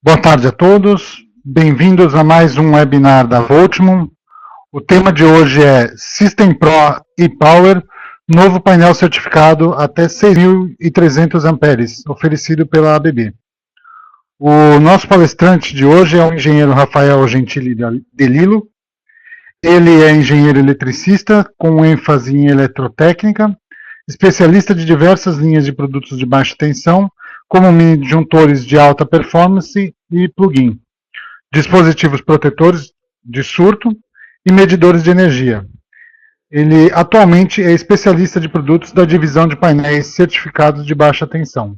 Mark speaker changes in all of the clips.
Speaker 1: Boa tarde a todos, bem-vindos a mais um webinar da Voltmon. O tema de hoje é System Pro e-Power, novo painel certificado até 6.300 amperes, oferecido pela ABB. O nosso palestrante de hoje é o engenheiro Rafael Gentili de Lillo. Ele é engenheiro eletricista com ênfase em eletrotécnica, especialista de diversas linhas de produtos de baixa tensão, como mini-disjuntores de alta performance e plug-in, dispositivos protetores de surto e medidores de energia. Ele atualmente é especialista de produtos da divisão de painéis certificados de baixa tensão.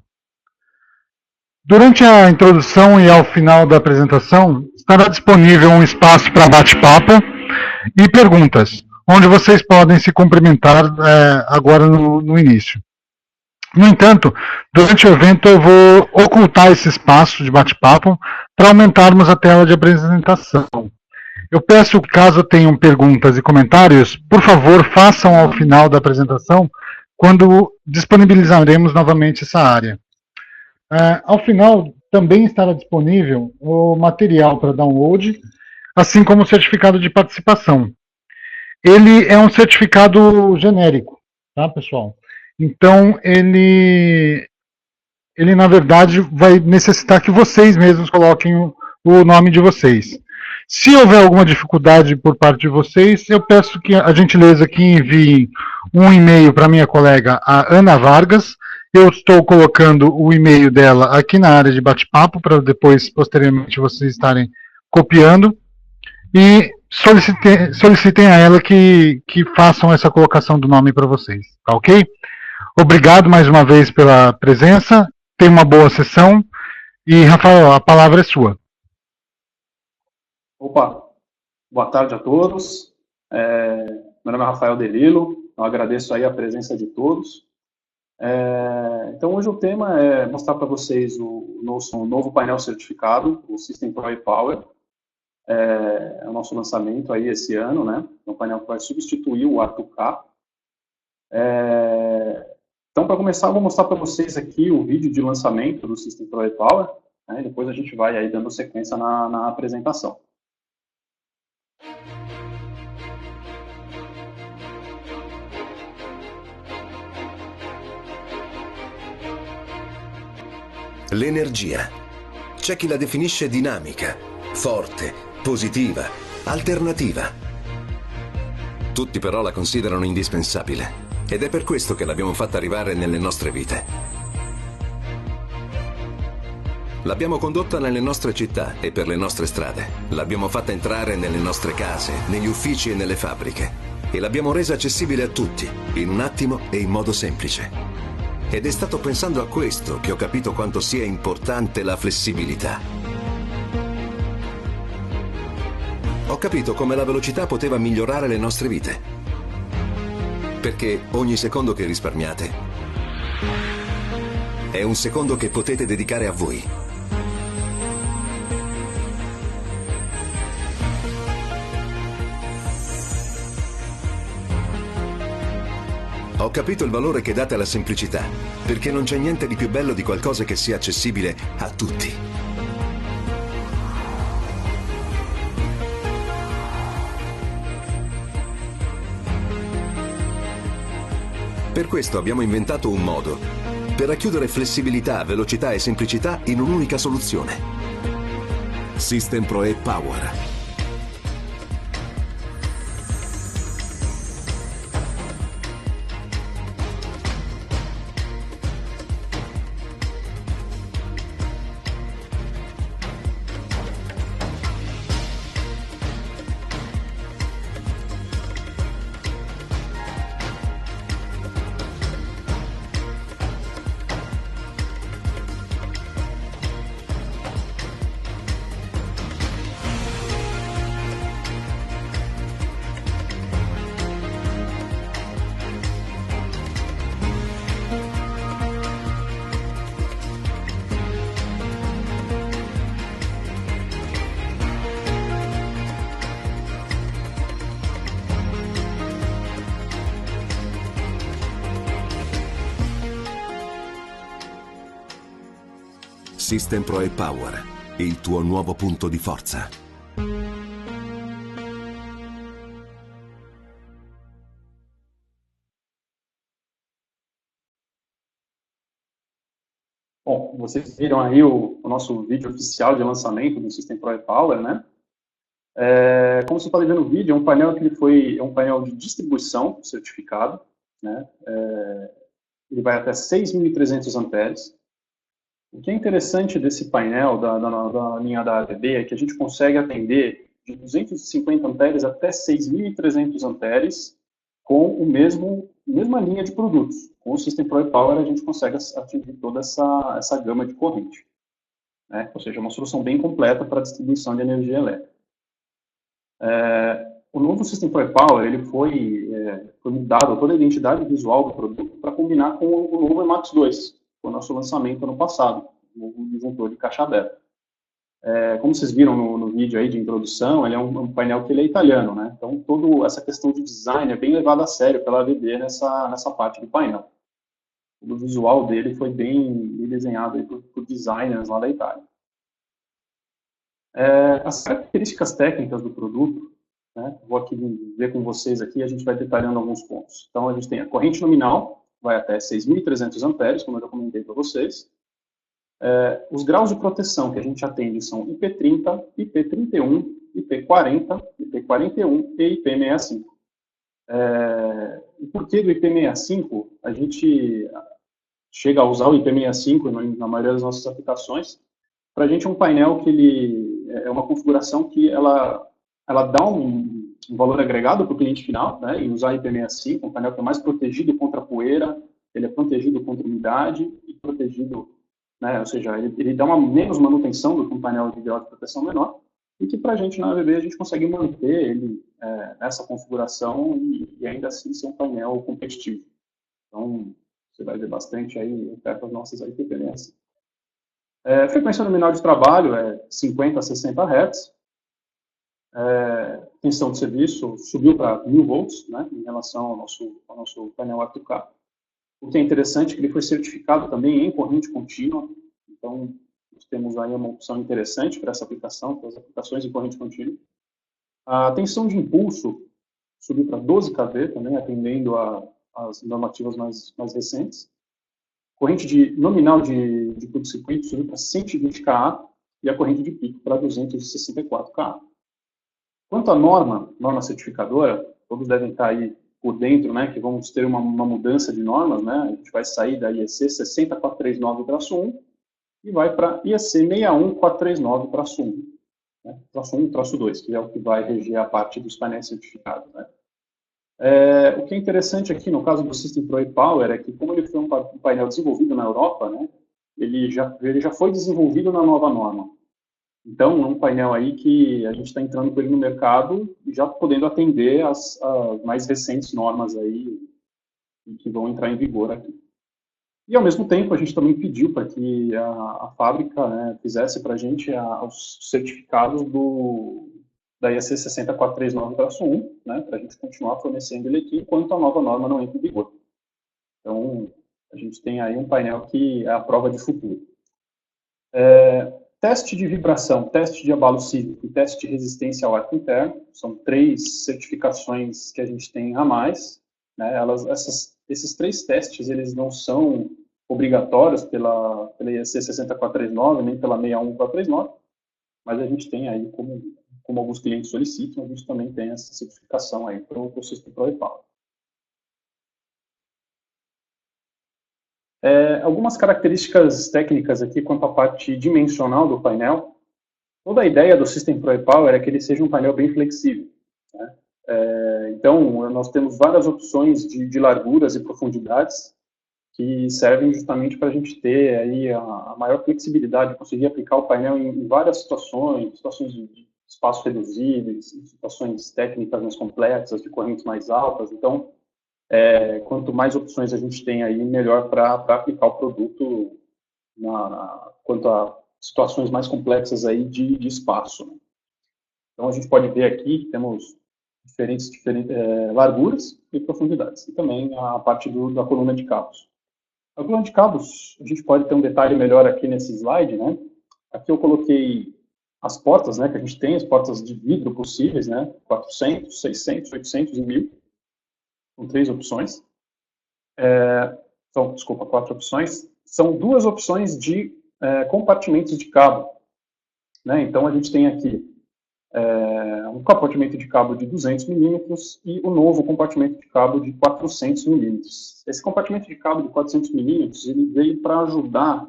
Speaker 1: Durante a introdução e ao final da apresentação, estará disponível um espaço para bate-papo e perguntas, onde vocês podem se cumprimentar agora no início. No entanto, durante o evento eu vou ocultar esse espaço de bate-papo para aumentarmos a tela de apresentação. Eu peço que, caso tenham perguntas e comentários, por favor, façam ao final da apresentação, quando disponibilizaremos novamente essa área. Ao final, também estará disponível o material para download, assim como o certificado de participação. Ele é um certificado genérico, tá, pessoal? Então, ele na verdade, vai necessitar que vocês mesmos coloquem o nome de vocês. Se houver alguma dificuldade por parte de vocês, eu peço que a gentileza que enviem um e-mail para minha colega, a Ana Vargas. Eu estou colocando o e-mail dela aqui na área de bate-papo, para depois, posteriormente, vocês estarem copiando. E solicitem a ela que façam essa colocação do nome para vocês, tá ok? Obrigado mais uma vez pela presença, tenha uma boa sessão e, Rafael, a palavra é sua.
Speaker 2: Opa, boa tarde a todos. Meu nome é Rafael de Lillo, eu agradeço aí a presença de todos. Então hoje o tema é mostrar para vocês o nosso novo painel certificado, o System Pro e-Power. É o nosso lançamento aí esse ano, né? Um painel que vai substituir o A2K. Então, para começar, eu vou mostrar para vocês aqui o vídeo de lançamento do System Pro e-Power, né? E depois a gente vai aí dando sequência na apresentação.
Speaker 3: L'energia. C'è chi la definisce dinamica, forte, positiva, alternativa. Tutti però la considerano indispensabile ed è per questo che l'abbiamo fatta arrivare nelle nostre vite. L'abbiamo condotta nelle nostre città e per le nostre strade. L'abbiamo fatta entrare nelle nostre case, negli uffici e nelle fabbriche. E l'abbiamo resa accessibile a tutti, in un attimo e in modo semplice. Ed è stato pensando a questo che ho capito quanto sia importante la flessibilità. Ho capito come la velocità poteva migliorare le nostre vite. Perché ogni secondo che risparmiate è un secondo che potete dedicare a voi. Ho capito il valore che date alla semplicità, perché non c'è niente di più bello di qualcosa che sia accessibile a tutti. Per questo abbiamo inventato un modo per racchiudere flessibilità, velocità e semplicità in un'unica soluzione. System Pro e-Power. System Pro e-Power. e il tuo nuovo punto di forza.
Speaker 2: Bom, vocês viram aí o nosso vídeo oficial de lançamento do System Pro E-Power, né? Como você pode ver no vídeo, é um painel que é um painel de distribuição certificado, né? Ele vai até 6.300 amperes. O que é interessante desse painel da linha da ABB é que a gente consegue atender de 250 amperes até 6.300 amperes com mesma linha de produtos. Com o System Pro E-Power a gente consegue atingir toda essa gama de corrente, né? Ou seja, uma solução bem completa para a distribuição de energia elétrica. O novo System Pro E-Power ele foi mudado toda a identidade visual do produto para combinar com o novo Emax 2, que foi o nosso lançamento ano passado, o novo disjuntor de caixa aberta. Como vocês viram no vídeo aí de introdução, ele é um painel que ele é italiano, né? Então, toda essa questão de design é bem levada a sério pela ABB nessa parte do painel. O visual dele foi bem desenhado aí por designers lá da Itália. As características técnicas do produto, né? Vou aqui ver com vocês aqui, a gente vai detalhando alguns pontos. Então, a gente tem a corrente nominal, vai até 6.300 amperes, como eu já comentei para vocês. Os graus de proteção que a gente atende são IP30, IP31, IP40, IP41 e IP65. E por que do IP65? A gente chega a usar o IP65 na maioria das nossas aplicações. Para a gente é um painel que ele é uma configuração que ela dá um valor agregado para o cliente final, né, em usar IP65, um painel que é mais protegido contra poeira, ele é protegido contra umidade e protegido, né, ou seja, ele dá uma menos manutenção do que um painel de grau de proteção menor, e que para a gente na ABB a gente consegue manter ele nessa configuração e ainda assim ser um painel competitivo. Então, você vai ver bastante aí perto das nossas IP65. Frequência nominal de trabalho é 50 a 60 Hz. Tensão de serviço subiu para 1.000 volts, né, em relação ao nosso painel A2K. O que é interessante é que ele foi certificado também em corrente contínua. Então, nós temos aí uma opção interessante para essa aplicação, para as aplicações em corrente contínua. A tensão de impulso subiu para 12 kV, também atendendo às normativas mais recentes. Corrente nominal de curto-circuito subiu para 120 kA e a corrente de pico para 264 kA. Quanto à norma certificadora, todos devem estar aí por dentro, né, que vamos ter uma mudança de normas, né, a gente vai sair da IEC 60439-1 e vai para IEC 61439-1, né, traço 1 e traço 2, que é o que vai reger a parte dos painéis certificados, né. O que é interessante aqui, no caso do System Pro E-Power, é que como ele foi um painel desenvolvido na Europa, né, ele já foi desenvolvido na nova norma. Então, é um painel aí que a gente está entrando com ele no mercado e já podendo atender as mais recentes normas aí que vão entrar em vigor aqui. E, ao mesmo tempo, a gente também pediu para que a fábrica, né, fizesse para a gente os certificados da IEC 60439-1, né, para a gente continuar fornecendo ele aqui enquanto a nova norma não entra em vigor. Então, a gente tem aí um painel que é a prova de futuro. Teste de vibração, teste de abalo sísmico e teste de resistência ao arco interno, são 3 certificações que a gente tem a mais, né, esses 3 testes, eles não são obrigatórios pela IEC 60439, nem pela 61439, mas a gente tem aí, como alguns clientes solicitam, a gente também tem essa certificação aí para o System Pro E-Power. Algumas características técnicas aqui quanto à parte dimensional do painel. Toda a ideia do System Pro E-Power é que ele seja um painel bem flexível, né? Então, nós temos várias opções de larguras e profundidades que servem justamente para a gente ter aí a maior flexibilidade, conseguir aplicar o painel em várias situações de espaço reduzido, situações técnicas mais complexas, de correntes mais altas. Então, quanto mais opções a gente tem aí, melhor para aplicar o produto quanto a situações mais complexas aí de espaço, né? Então, a gente pode ver aqui que temos diferentes larguras e profundidades. E também a parte da coluna de cabos. A coluna de cabos, a gente pode ter um detalhe melhor aqui nesse slide, né? Aqui eu coloquei as portas, né, que a gente tem, as portas de vidro possíveis, né, 400, 600, 800 e 1000, com 3 opções. Desculpa, 4 opções. São 2 opções de compartimentos de cabo, né, então a gente tem aqui um compartimento de cabo de 200 milímetros e o novo compartimento de cabo de 400 milímetros. Esse compartimento de cabo de 400 milímetros, ele veio para ajudar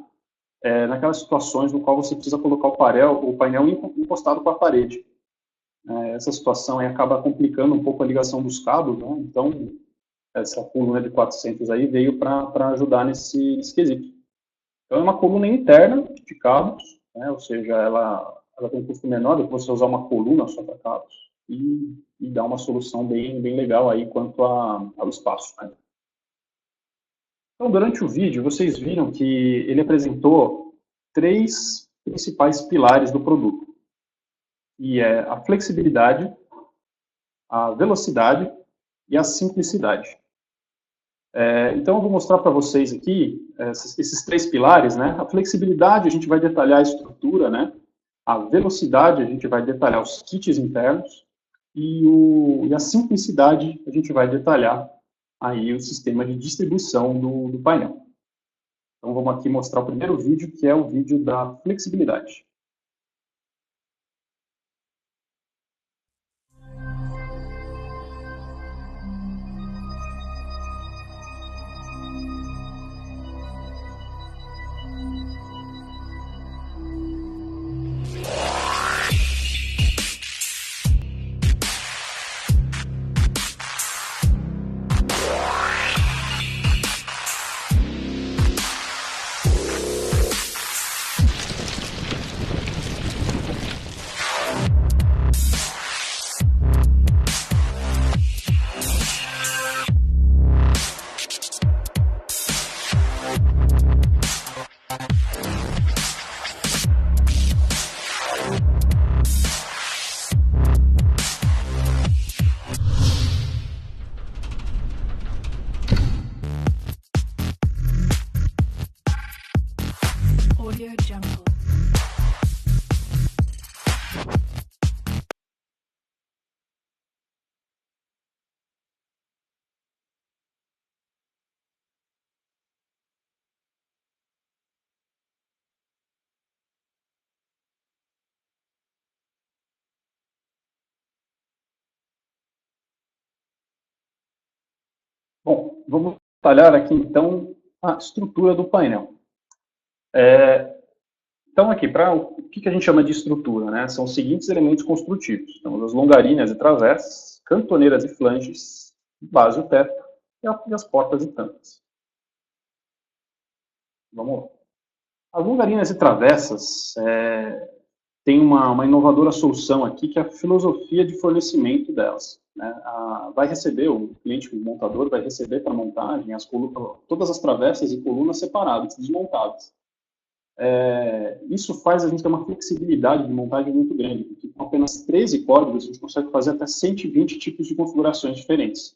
Speaker 2: naquelas situações no qual você precisa colocar o painel encostado com a parede. Essa situação aí acaba complicando um pouco a ligação dos cabos, né? Então, essa coluna de 400 aí veio para ajudar nesse quesito. Então, é uma coluna interna de cabos, né? Ou seja, ela tem um custo menor do que você usar uma coluna só para cabos e dá uma solução bem legal aí quanto ao espaço, né? Então, durante o vídeo, vocês viram que ele apresentou 3 principais pilares do produto, que é a flexibilidade, a velocidade e a simplicidade. Então, eu vou mostrar para vocês aqui esses 3 pilares, né? A flexibilidade, a gente vai detalhar a estrutura, né? A velocidade, a gente vai detalhar os kits internos, e a simplicidade, a gente vai detalhar aí o sistema de distribuição do painel. Então, vamos aqui mostrar o primeiro vídeo, que é o vídeo da flexibilidade. Bom, vamos detalhar aqui, então, a estrutura do painel. Então, aqui, o que a gente chama de estrutura, né? São os seguintes elementos construtivos. Temos as longarinas e travessas, cantoneiras e flanges, base e o teto, e as portas e tampas. Vamos lá. As longarinas e travessas tem uma inovadora solução aqui, que é a filosofia de fornecimento delas, né? O cliente, o montador, vai receber para montagem todas as travessas e colunas separadas, desmontadas. Isso faz a gente ter uma flexibilidade de montagem muito grande, porque com apenas 13 códigos a gente consegue fazer até 120 tipos de configurações diferentes.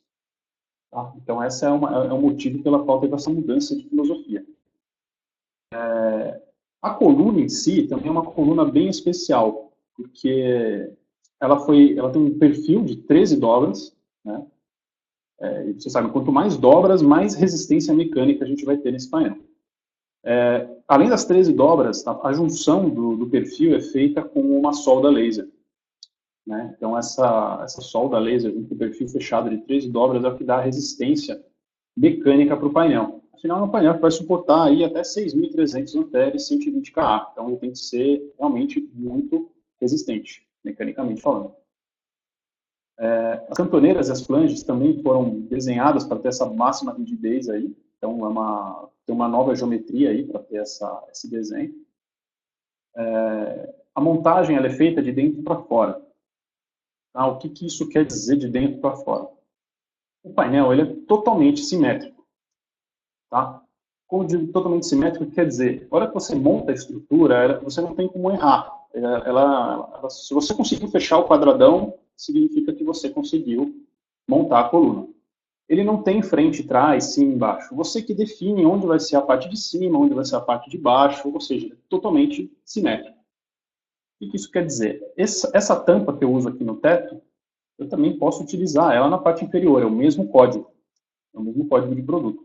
Speaker 2: Tá? Então, esse é um motivo pela qual teve essa mudança de filosofia. A coluna em si também é uma coluna bem especial, porque ela tem um perfil de 13 dobras, né? Você sabe, quanto mais dobras, mais resistência mecânica a gente vai ter nesse painel. Além das 13 dobras, a junção do perfil é feita com uma solda laser, né? Então, essa solda laser com o perfil fechado de 13 dobras é o que dá resistência mecânica para o painel. Afinal, é um painel que vai suportar aí até 6.300 amperes, 120 kA. Então, ele tem que ser realmente muito resistente, mecanicamente falando. As cantoneiras e as flanges também foram desenhadas para ter essa máxima rigidez aí. Então, tem uma nova geometria aí para ter esse desenho. A montagem ela é feita de dentro para fora. Tá? O que isso quer dizer de dentro para fora? O painel ele é totalmente simétrico. Tá? Como eu digo totalmente simétrico, quer dizer, na hora que você monta a estrutura, você não tem como errar. Se você conseguiu fechar o quadradão, significa que você conseguiu montar a coluna. Ele não tem frente, trás, cima e embaixo. Você que define onde vai ser a parte de cima, onde vai ser a parte de baixo, ou seja, totalmente simétrico. O que isso quer dizer? Essa tampa que eu uso aqui no teto, eu também posso utilizar ela na parte inferior, é o mesmo código de produto.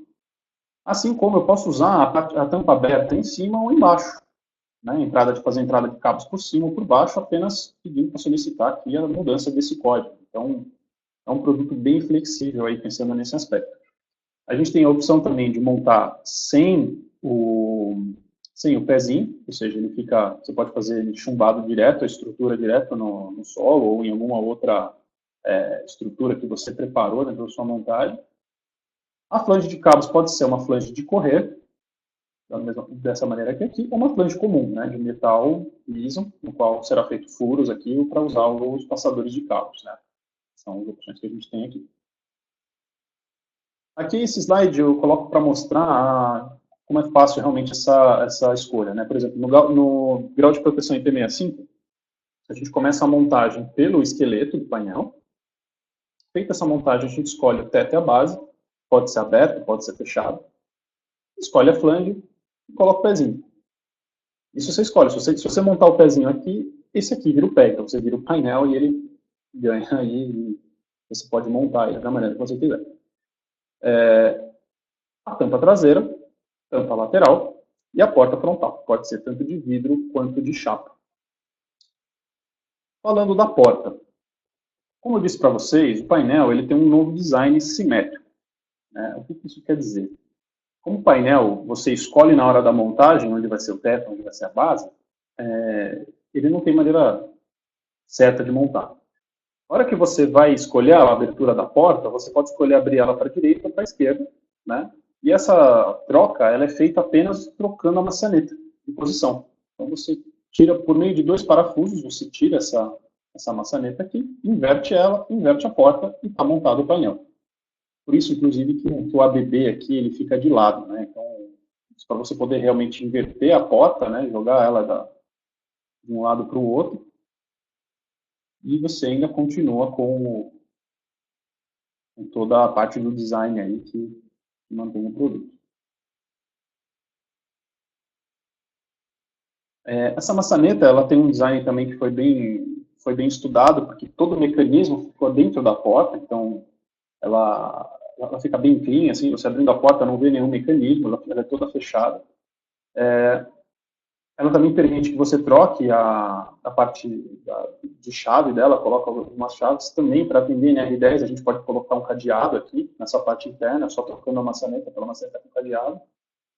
Speaker 2: Assim como eu posso usar a tampa aberta em cima ou embaixo, né? Fazer entrada de cabos por cima ou por baixo, apenas pedindo para solicitar aqui a mudança desse código. Então, é um produto bem flexível aí, pensando nesse aspecto. A gente tem a opção também de montar sem o pezinho, ou seja, você pode fazer ele chumbado direto, a estrutura direto no solo ou em alguma outra estrutura que você preparou dentro da sua montagem. A flange de cabos pode ser uma flange de correr, dessa maneira aqui, ou uma flange comum, né, de metal liso, no qual será feito furos aqui para usar os passadores de cabos, né. São as opções que a gente tem aqui. Aqui, esse slide eu coloco para mostrar como é fácil realmente essa escolha, né. Por exemplo, no grau de proteção IP65, a gente começa a montagem pelo esqueleto do painel. Feita essa montagem, a gente escolhe o teto e a base, pode ser aberto, pode ser fechado. Escolhe a flange e coloca o pezinho. Isso você escolhe. Se você montar o pezinho aqui, esse aqui vira o pé. Então você vira o painel e ele ganha aí. E você pode montar ele da maneira que você quiser. A tampa traseira, tampa lateral e a porta frontal. Pode ser tanto de vidro quanto de chapa. Falando da porta. Como eu disse para vocês, o painel ele tem um novo design simétrico. Né? O que isso quer dizer? Como o painel você escolhe na hora da montagem, onde vai ser o teto, onde vai ser a base, ele não tem maneira certa de montar. Na hora que você vai escolher a abertura da porta, você pode escolher abrir ela para a direita ou para a esquerda, né? E essa troca ela é feita apenas trocando a maçaneta de posição. Então você tira por meio de 2 parafusos, você tira essa maçaneta aqui, inverte ela, inverte a porta e está montado o painel. Por isso, inclusive, que o ABB aqui ele fica de lado, né? Então, para você poder realmente inverter a porta, né? Jogar ela de um lado para o outro, e você ainda continua com toda a parte do design aí que mantém o produto. Essa maçaneta ela tem um design também que foi bem estudado, porque todo o mecanismo ficou dentro da porta, então ela fica bem clean, assim, você abrindo a porta não vê nenhum mecanismo, ela é toda fechada. Ela também permite que você troque a parte de chave dela, coloca algumas chaves também para atender NR10, a gente pode colocar um cadeado aqui, nessa parte interna, só trocando a maçaneta pela maçaneta com cadeado,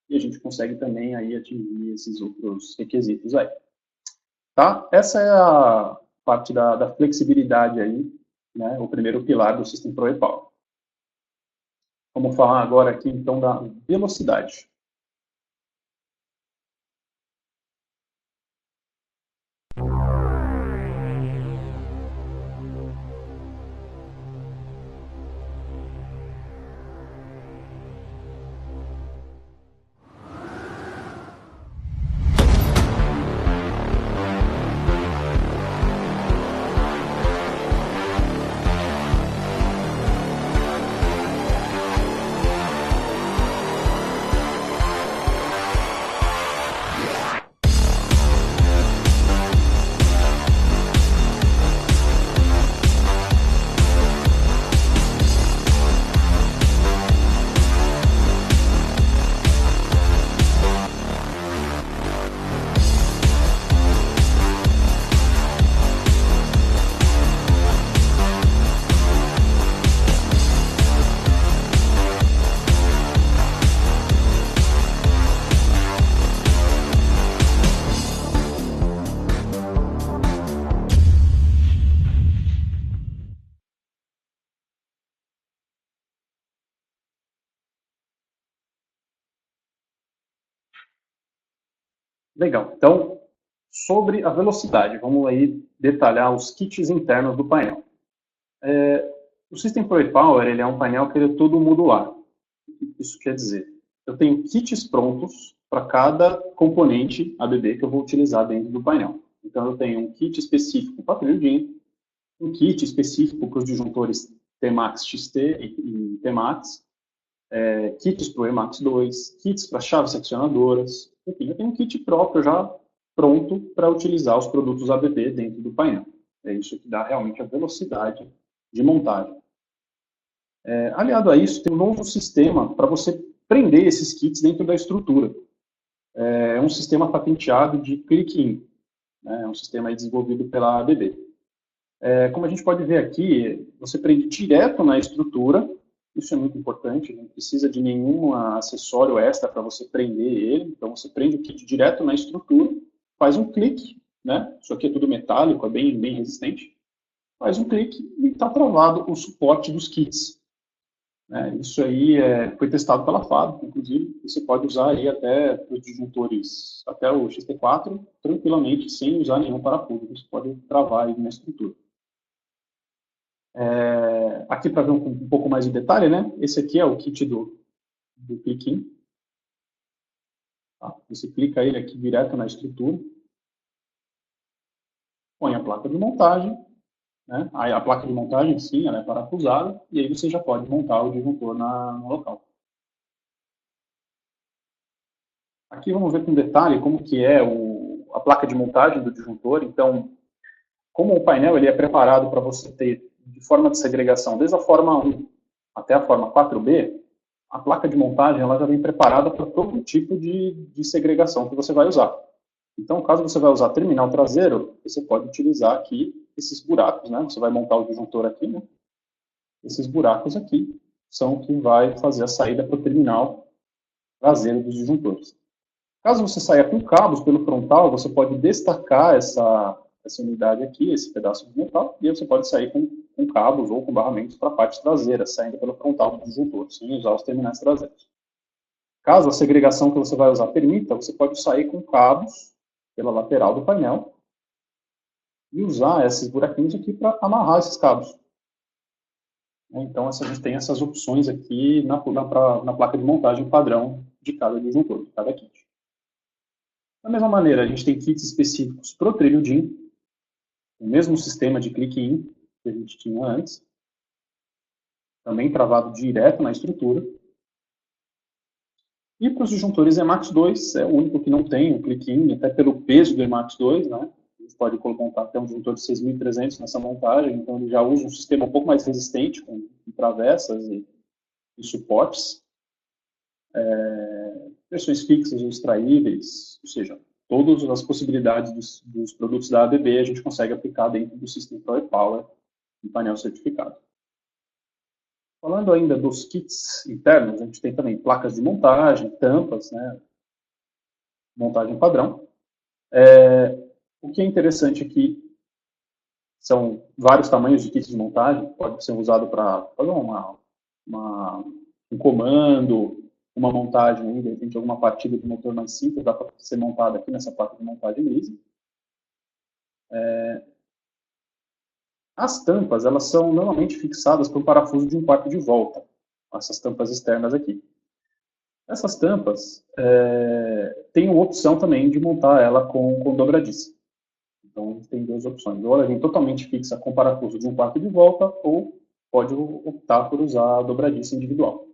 Speaker 2: e a gente consegue também aí atingir esses outros requisitos aí. Tá? Essa é a parte da flexibilidade aí, né, o primeiro pilar do System Pro E-Power. Vamos falar agora aqui, então, da velocidade. Legal. Então, sobre a velocidade, vamos aí detalhar os kits internos do painel. O System Pro E-Power ele é um painel que ele é todo modular. O que isso quer dizer? Eu tenho kits prontos para cada componente ABB que eu vou utilizar dentro do painel. Então, eu tenho um kit específico para Trilho, um kit específico para os disjuntores Tmax XT e Tmax, kits para o Emax 2, kits para chaves seccionadoras, enfim, eu tenho um kit próprio já pronto para utilizar os produtos ABB dentro do painel. É isso que dá realmente a velocidade de montagem. Aliado a isso, tem um novo sistema para você prender esses kits dentro da estrutura. É um sistema patenteado de click-in, né? É um sistema aí desenvolvido pela ABB. Como a gente pode ver aqui, você prende direto na estrutura, isso é muito importante, não precisa de nenhum acessório extra para você prender ele, então você prende o kit direto na estrutura, faz um clique, né? Isso aqui é tudo metálico, é bem resistente, faz um clique e está travado o suporte dos kits. Isso aí foi testado pela fábrica, inclusive, você pode usar aí até os disjuntores, até o XT4, tranquilamente, sem usar nenhum parafuso, você pode travar aí na estrutura. Aqui para ver um pouco mais de detalhe, né? Esse aqui é o kit do click-in. Tá? Você clica ele aqui direto na estrutura, põe a placa de montagem, né? Aí a placa de montagem, sim, ela é parafusada, e aí você já pode montar o disjuntor no local. Aqui vamos ver com detalhe como que é a placa de montagem do disjuntor. Então, como o painel ele é preparado para você ter de forma de segregação, desde a forma 1 até a forma 4B, a placa de montagem ela já vem preparada para todo tipo de segregação que você vai usar. Então, caso você vai usar terminal traseiro, você pode utilizar aqui esses buracos, né? Você vai montar o disjuntor aqui, né? Esses buracos aqui são o que vai fazer a saída para o terminal traseiro dos disjuntores. Caso você saia com cabos pelo frontal, você pode destacar essa unidade aqui, esse pedaço de metal, e aí você pode sair com cabos ou com barramentos para a parte traseira, saindo pelo frontal do disjuntor, sem usar os terminais traseiros. Caso a segregação que você vai usar permita, você pode sair com cabos pela lateral do painel e usar esses buraquinhos aqui para amarrar esses cabos. Então, a gente tem essas opções aqui na placa de montagem padrão de cada disjuntor, de cada kit. Da mesma maneira, a gente tem kits específicos para o trilho DIN, o mesmo sistema de click-in que a gente tinha antes, também travado direto na estrutura. E para os disjuntores Emax 2, é o único que não tem o click-in, até pelo peso do Emax 2, né? A gente pode montar até um disjuntor de 6.300 nessa montagem, então ele já usa um sistema um pouco mais resistente, com travessas e suportes. Versões fixas ou extraíveis, ou seja, todas as possibilidades dos produtos da ABB a gente consegue aplicar dentro do System Pro Power em painel certificado. Falando ainda dos kits internos, a gente tem também placas de montagem, tampas, né, montagem padrão. O que é interessante aqui são vários tamanhos de kits de montagem, pode ser usado para fazer um comando, uma montagem, de repente alguma partida de motor mais simples, dá para ser montada aqui nessa placa de montagem lisa. As tampas, elas são normalmente fixadas por um parafuso de um quarto de volta, essas tampas externas aqui. Essas tampas têm uma opção também de montar ela com dobradiça. Então, tem duas opções. Ou ela vem totalmente fixa com parafuso de um quarto de volta, ou pode optar por usar a dobradiça individual.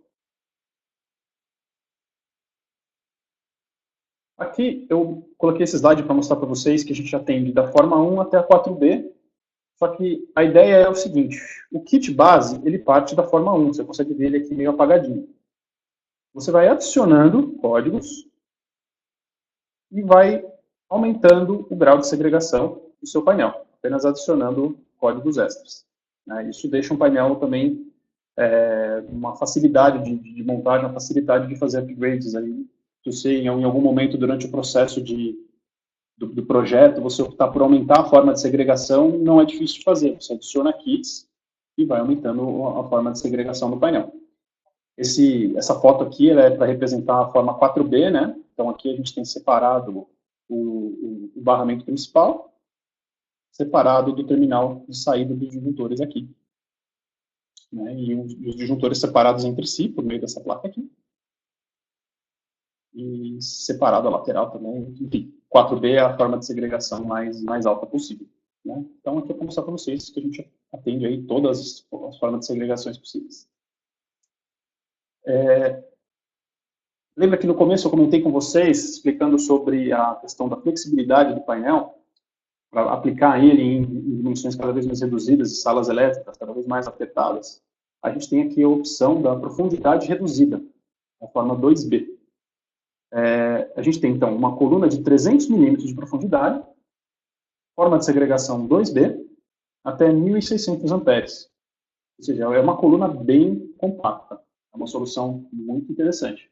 Speaker 2: Aqui eu coloquei esse slide para mostrar para vocês que a gente atende da forma 1 até a 4B, só que a ideia é o seguinte, o kit base, ele parte da forma 1, você consegue ver ele aqui meio apagadinho. Você vai adicionando códigos e vai aumentando o grau de segregação do seu painel, apenas adicionando códigos extras. Isso deixa um painel também uma facilidade de montagem, uma facilidade de fazer upgrades aí. Se você, em algum momento durante o processo do projeto, você optar por aumentar a forma de segregação, não é difícil de fazer. Você adiciona kits e vai aumentando a forma de segregação do painel. Essa foto aqui ela é para representar a forma 4B, né? Então aqui a gente tem separado o barramento principal, separado do terminal de saída dos disjuntores aqui. Né? E os disjuntores separados entre si, por meio dessa placa aqui. E separado a lateral também, enfim, 4B é a forma de segregação mais alta possível. Né? Então, aqui eu vou mostrar para vocês que a gente atende aí todas as formas de segregações possíveis. Lembra que no começo eu comentei com vocês, explicando sobre a questão da flexibilidade do painel, para aplicar ele em dimensões cada vez mais reduzidas, em salas elétricas cada vez mais apertadas. A gente tem aqui a opção da profundidade reduzida, a forma 2B. A gente tem, então, uma coluna de 300 milímetros de profundidade, forma de segregação 2B, até 1.600 amperes. Ou seja, é uma coluna bem compacta. É uma solução muito interessante.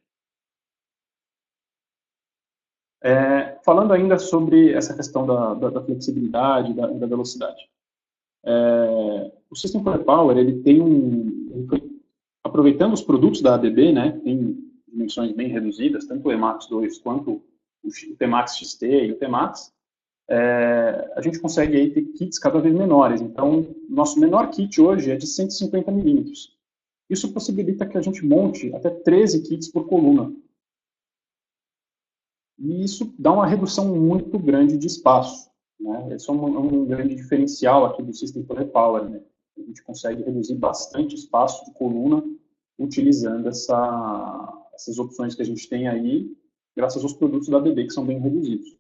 Speaker 2: Falando ainda sobre essa questão da flexibilidade e da velocidade. O System Pro Power, ele foi aproveitando os produtos da ABB, né, tem dimensões bem reduzidas, tanto o Emax 2 quanto o Tmax XT e o Tmax, a gente consegue aí ter kits cada vez menores. Então, nosso menor kit hoje é de 150 milímetros. Isso possibilita que a gente monte até 13 kits por coluna. E isso dá uma redução muito grande de espaço, né? Esse é um grande diferencial aqui do System Pro Power, né? A gente consegue reduzir bastante espaço de coluna utilizando essas opções que a gente tem aí, graças aos produtos da ABB, que são bem reduzidos.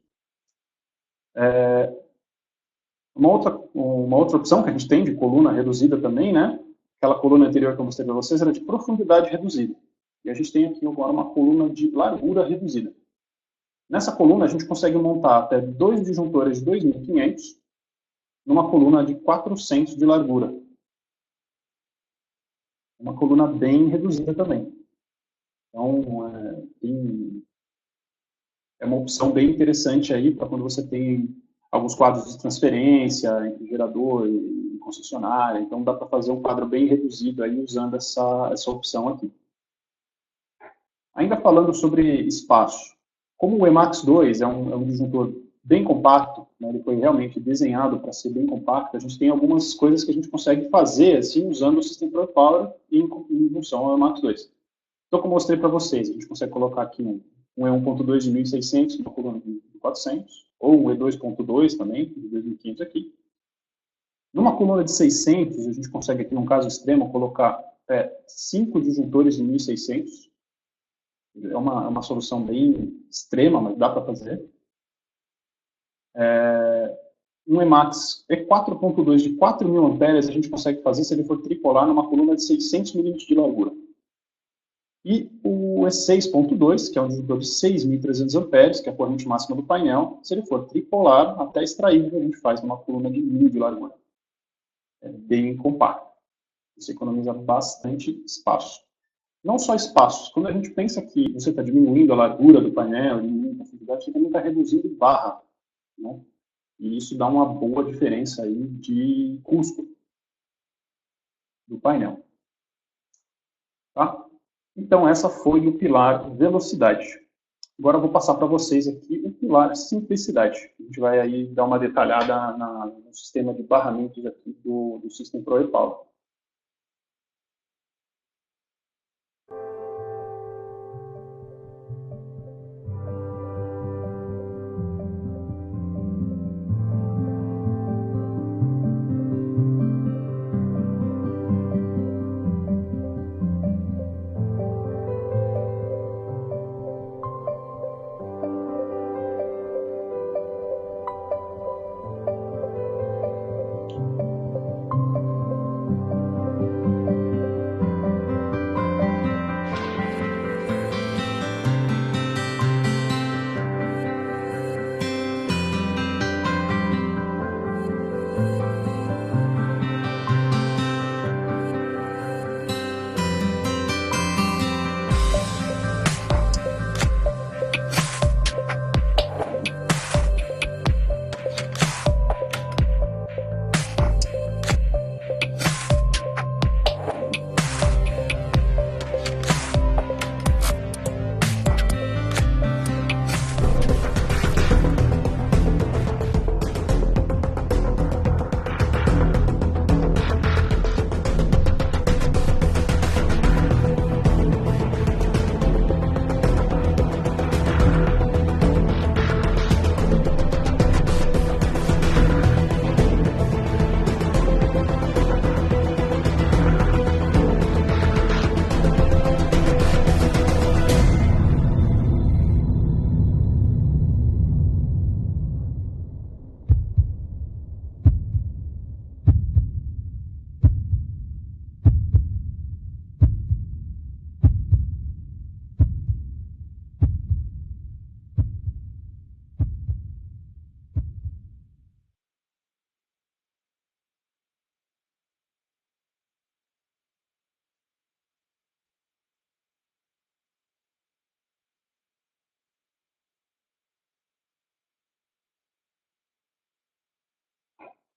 Speaker 2: Uma outra opção que a gente tem de coluna reduzida também, né? Aquela coluna anterior que eu mostrei para vocês era de profundidade reduzida. E a gente tem aqui agora uma coluna de largura reduzida. Nessa coluna, a gente consegue montar até 2 disjuntores de 2.500 numa coluna de 400 de largura. Uma coluna bem reduzida também. Então, é uma opção bem interessante aí para quando você tem alguns quadros de transferência entre gerador e concessionária. Então, dá para fazer um quadro bem reduzido aí usando essa opção aqui. Ainda falando sobre espaço. Como o Emax 2 é um disjuntor bem compacto, né, ele foi realmente desenhado para ser bem compacto, a gente tem algumas coisas que a gente consegue fazer assim, usando o System Pro Power em função ao Emax 2. Então, como eu mostrei para vocês, a gente consegue colocar aqui um E1.2 de 1.600, uma coluna de 400, ou um E2.2 também, de 2.500 aqui. Numa coluna de 600, a gente consegue aqui, num caso extremo, colocar 5 disjuntores de 1.600. É uma solução bem extrema, mas dá para fazer. Um Emax E4.2 de 4.000 amperes a gente consegue fazer se ele for tripolar numa coluna de 600 milímetros de largura. E o E6.2, que é um disjuntor de 6.300 amperes, que é a corrente máxima do painel, se ele for tripolar, até extraível, a gente faz numa coluna de 1.000 de largura. É bem compacto. Você economiza bastante espaço. Não só espaços. Quando a gente pensa que você está diminuindo a largura do painel, diminuindo a profundidade, você também está reduzindo barra, né? E isso dá uma boa diferença aí de custo do painel. Tá? Então, essa foi o pilar velocidade. Agora eu vou passar para vocês aqui o pilar simplicidade. A gente vai aí dar uma detalhada no sistema de barramentos aqui do System Pro Power.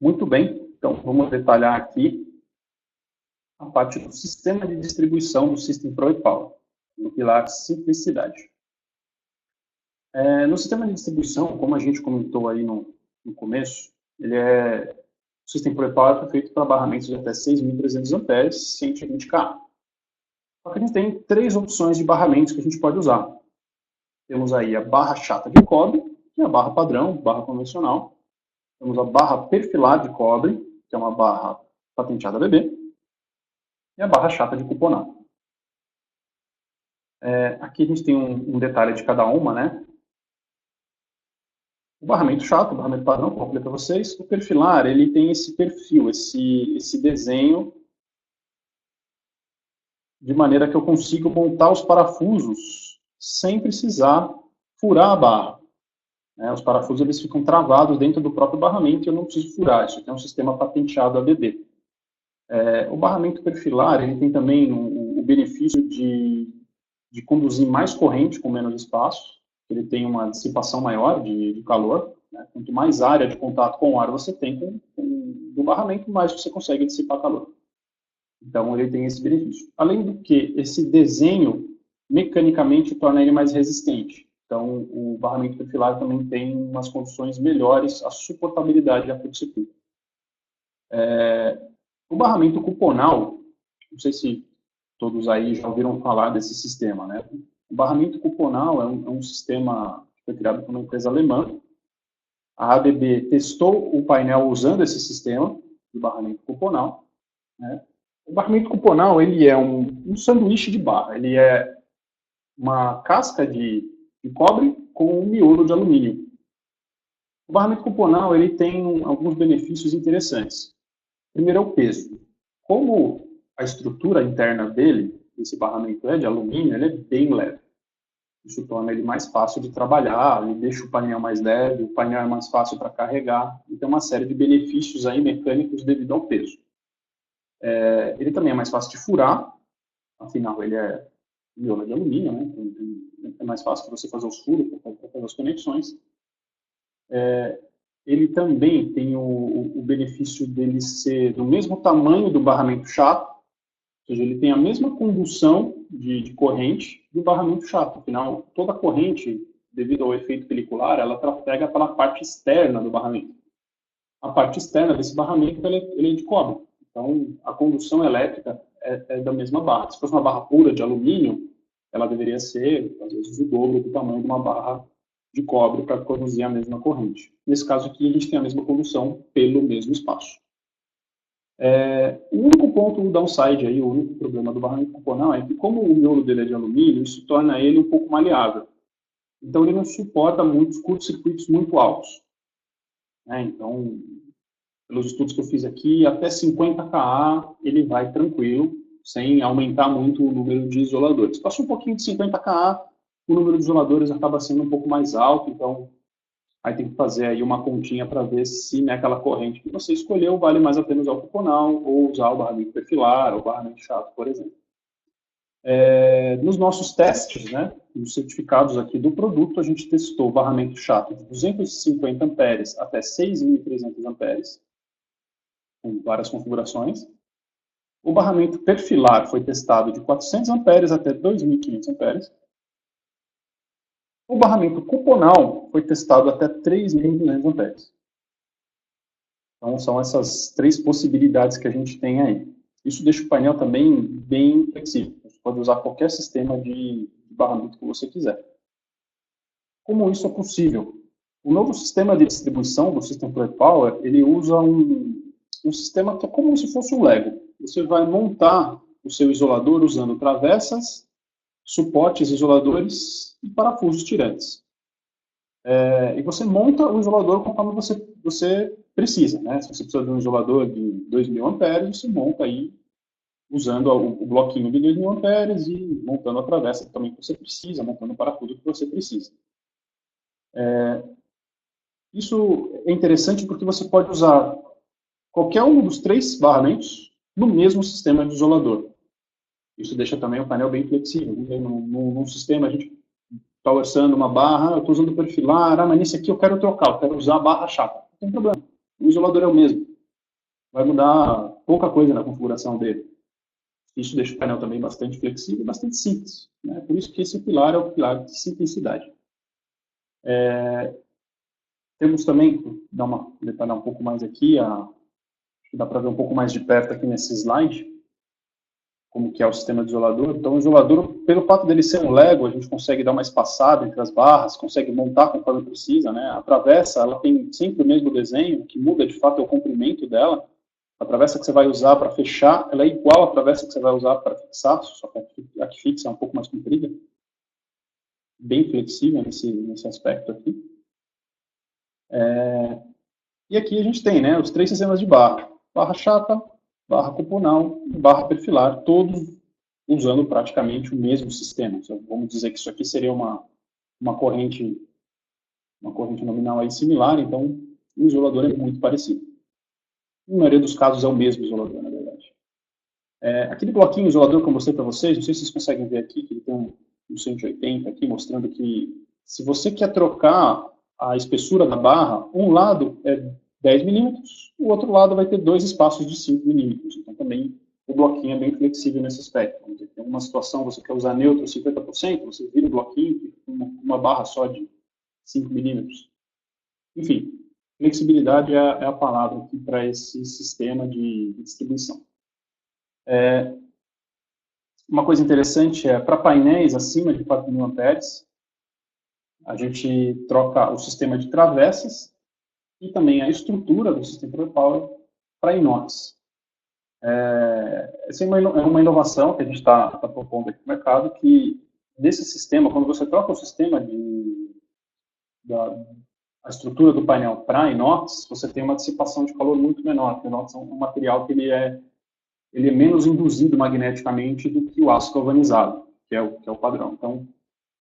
Speaker 2: Muito bem, então vamos detalhar aqui a parte do sistema de distribuição do System Pro e-Power, no pilar simplicidade. No sistema de distribuição, como a gente comentou aí no começo, o System Pro e-Power foi feito para barramentos de até 6.300 amperes, 120 kA. Só que a gente tem 3 opções de barramentos que a gente pode usar. Temos aí a barra chata de cobre, que é a barra padrão, barra convencional. Temos a barra perfilar de cobre, que é uma barra patenteada BB. E a barra chata de cuponato. Aqui a gente tem um detalhe de cada uma, né? O barramento chato, o barramento padrão, como eu falei para vocês. O perfilar, ele tem esse perfil, esse desenho, de maneira que eu consigo montar os parafusos sem precisar furar a barra. Os parafusos eles ficam travados dentro do próprio barramento e eu não preciso furar. Isso aqui é um sistema patenteado ABB. O barramento perfilar, ele tem também o benefício de conduzir mais corrente com menos espaço. Ele tem uma dissipação maior de calor. Né? Quanto mais área de contato com o ar você tem do barramento, mais você consegue dissipar calor. Então, ele tem esse benefício. Além do que, esse desenho, mecanicamente, torna ele mais resistente. Então, o barramento perfilar também tem umas condições melhores, a suportabilidade da curto-circuito. O barramento cuponal, não sei se todos aí já ouviram falar desse sistema, né? O barramento cuponal é um sistema que foi criado por uma empresa alemã. A ABB testou o painel usando esse sistema de barramento cuponal. Né? O barramento cuponal ele é um sanduíche de barra. Ele é uma casca de cobre com um miolo de alumínio. O barramento cuponal ele tem alguns benefícios interessantes. Primeiro é o peso. Como a estrutura interna dele, esse barramento é de alumínio, ele é bem leve. Isso torna ele mais fácil de trabalhar, ele deixa o painel mais leve, o painel é mais fácil para carregar, e tem uma série de benefícios aí mecânicos devido ao peso. Ele também é mais fácil de furar, afinal ele é miolo de alumínio, né? Então, é mais fácil para você fazer os furos, para fazer as conexões. Ele também tem o benefício dele ser do mesmo tamanho do barramento chato, ou seja, ele tem a mesma condução de corrente do barramento chato. Afinal, toda a corrente, devido ao efeito pelicular, ela trafega pela parte externa do barramento. A parte externa desse barramento ele é de cobre. Então, a condução elétrica é da mesma barra. Se fosse uma barra pura de alumínio, ela deveria ser, às vezes, o dobro do tamanho de uma barra de cobre para conduzir a mesma corrente. Nesse caso aqui, a gente tem a mesma condução pelo mesmo espaço. O único ponto do downside, aí, o único problema do barramento cuponal é que, como o miolo dele é de alumínio, isso torna ele um pouco maleável. Então, ele não suporta muitos curtos-circuitos muito altos. Então, pelos estudos que eu fiz aqui, até 50 kA ele vai tranquilo, sem aumentar muito o número de isoladores. Passa um pouquinho de 50 kA, o número de isoladores acaba sendo um pouco mais alto, então aí tem que fazer aí uma continha para ver se naquela corrente que você escolheu vale mais a pena usar o cuponal ou usar o barramento perfilar ou o barramento chato, por exemplo. Nos nossos testes, né, nos certificados aqui do produto, a gente testou o barramento chato de 250 amperes até 6.300 amperes, com várias configurações. O barramento perfilar foi testado de 400 amperes até 2.500 amperes. O barramento cuponal foi testado até 3.200 amperes. Então, são essas 3 possibilidades que a gente tem aí. Isso deixa o painel também bem flexível. Você pode usar qualquer sistema de barramento que você quiser. Como isso é possível? O novo sistema de distribuição do System Pro e-Power, ele usa um sistema que é como se fosse um Lego. Você vai montar o seu isolador usando travessas, suportes isoladores e parafusos tirantes. E você monta o isolador conforme você precisa. Né? Se você precisa de um isolador de 2.000 amperes, você monta aí usando o bloquinho de 2.000 amperes e montando a travessa também que você precisa, montando o parafuso que você precisa. Isso é interessante porque você pode usar qualquer um dos 3 barramentos no mesmo sistema de isolador. Isso deixa também o painel bem flexível. Num sistema, a gente está orçando uma barra, eu estou usando perfilar, mas nesse aqui eu quero trocar, eu quero usar a barra chata. Não tem problema, o isolador é o mesmo. vai mudar pouca coisa na configuração dele. Isso deixa o painel também bastante flexível e bastante simples, né? Por isso que esse pilar é o pilar de simplicidade. Temos também, detalhar um pouco mais aqui, dá para ver um pouco mais de perto aqui nesse slide, como que é o sistema de isolador. Então, o isolador, pelo fato dele ser um Lego, a gente consegue dar uma espaçada entre as barras, consegue montar conforme precisa, né? A travessa, ela tem sempre o mesmo desenho, o que muda, de fato, é o comprimento dela. A travessa que você vai usar para fechar, ela é igual à travessa que você vai usar para fixar, só que a que fixa é um pouco mais comprida. Bem flexível nesse aspecto aqui. E aqui a gente tem, né, os 3 sistemas de barra. Barra chata, barra cuponal e barra perfilar, todos usando praticamente o mesmo sistema. Então, vamos dizer que isso aqui seria uma corrente nominal aí similar, então o isolador é muito parecido. Na maioria dos casos é o mesmo isolador, na verdade. Aquele bloquinho isolador que eu mostrei para vocês, não sei se vocês conseguem ver aqui, que ele tem um 180 aqui, mostrando que se você quer trocar a espessura da barra, um lado é 10 milímetros, o outro lado vai ter 2 espaços de 5 milímetros. Então, também, o bloquinho é bem flexível nesse aspecto. Tem uma situação, você quer usar neutro 50%, você vira o bloquinho com uma barra só de 5 milímetros. Enfim, flexibilidade é a palavra aqui para esse sistema de distribuição. Uma coisa interessante é, para painéis acima de 4.000 amperes, a gente troca o sistema de travessas e também a estrutura do sistema ProPower para inox. Essa é uma inovação que a gente está propondo aqui no mercado, que desse sistema, quando você troca o sistema a estrutura do painel para inox, você tem uma dissipação de calor muito menor, porque o inox é um material que ele é menos induzido magneticamente do que o aço galvanizado, que é o padrão. Então,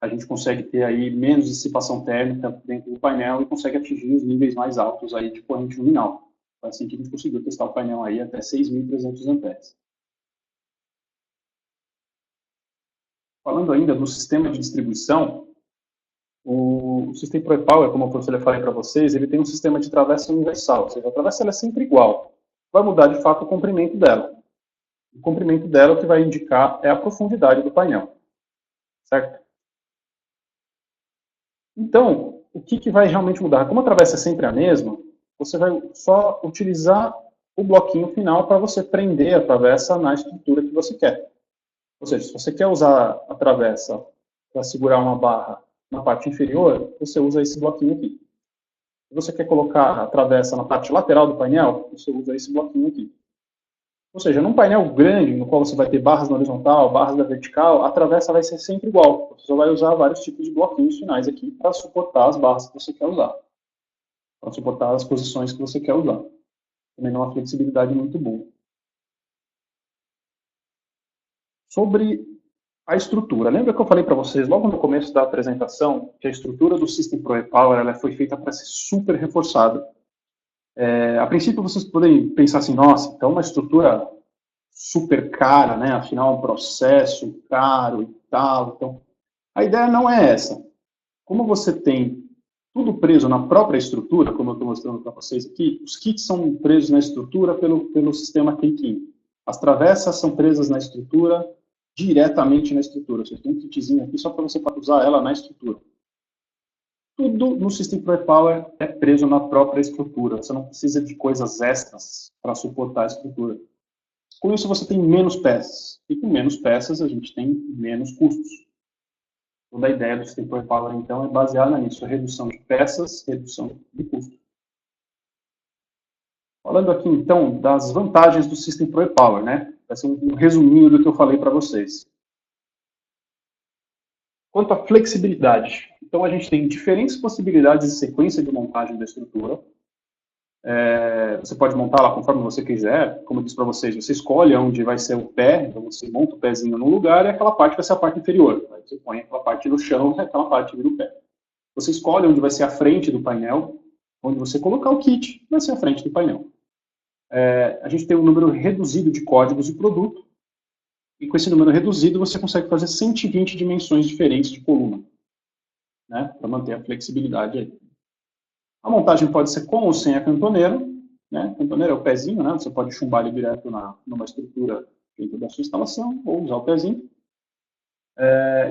Speaker 2: a gente consegue ter aí menos dissipação térmica dentro do painel e consegue atingir os níveis mais altos aí de corrente luminal. Foi assim que a gente conseguiu testar o painel aí até 6.300 amperes. Falando ainda do sistema de distribuição, o sistema ProPower, como eu falei para vocês, ele tem um sistema de travessa universal, ou seja, a travessa ela é sempre igual. Vai mudar, de fato, o comprimento dela. O comprimento dela, o que vai indicar é a profundidade do painel. Certo? Então, o que vai realmente mudar? Como a travessa é sempre a mesma, você vai só utilizar o bloquinho final para você prender a travessa na estrutura que você quer. Ou seja, se você quer usar a travessa para segurar uma barra na parte inferior, você usa esse bloquinho aqui. Se você quer colocar a travessa na parte lateral do painel, você usa esse bloquinho aqui. Ou seja, num painel grande, no qual você vai ter barras na horizontal, barras na vertical, a travessa vai ser sempre igual. Você só vai usar vários tipos de bloquinhos finais aqui para suportar as barras que você quer usar. Para suportar as posições que você quer usar. Também é uma flexibilidade muito boa. Sobre a estrutura. Lembra que eu falei para vocês logo no começo da apresentação que a estrutura do System ProPower ela foi feita para ser super reforçada. A princípio vocês podem pensar assim, nossa, então uma estrutura super cara, né? Afinal é um processo caro e tal. Então, a ideia não é essa. Como você tem tudo preso na própria estrutura, como eu estou mostrando para vocês aqui, os kits são presos na estrutura pelo sistema Click-In. As travessas são presas na estrutura, diretamente na estrutura. Você tem um kitzinho aqui só para você usar ela na estrutura. Tudo no System ProPower é preso na própria estrutura. Você não precisa de coisas extras para suportar a estrutura. Com isso, você tem menos peças. E com menos peças, a gente tem menos custos. Toda a ideia do System ProPower, então, é baseada nisso. Redução de peças, redução de custos. Falando aqui, então, das vantagens do System ProPower, né? Vai ser um resuminho do que eu falei para vocês. Quanto à flexibilidade, então a gente tem diferentes possibilidades de sequência de montagem da estrutura. Você pode montá-la conforme você quiser. Como eu disse para vocês, você escolhe onde vai ser o pé, então você monta o pezinho no lugar e aquela parte vai ser a parte inferior. Aí você põe aquela parte no chão e aquela parte vira o pé. Você escolhe onde vai ser a frente do painel, onde você colocar o kit, vai ser a frente do painel. A gente tem um número reduzido de códigos de produto, e com esse número reduzido você consegue fazer 120 dimensões diferentes de coluna, né, para manter a flexibilidade aí. A montagem pode ser com ou sem a cantoneira, né? Cantoneira é o pezinho, né? Você pode chumbar ele direto numa estrutura dentro da sua instalação, ou usar o pezinho.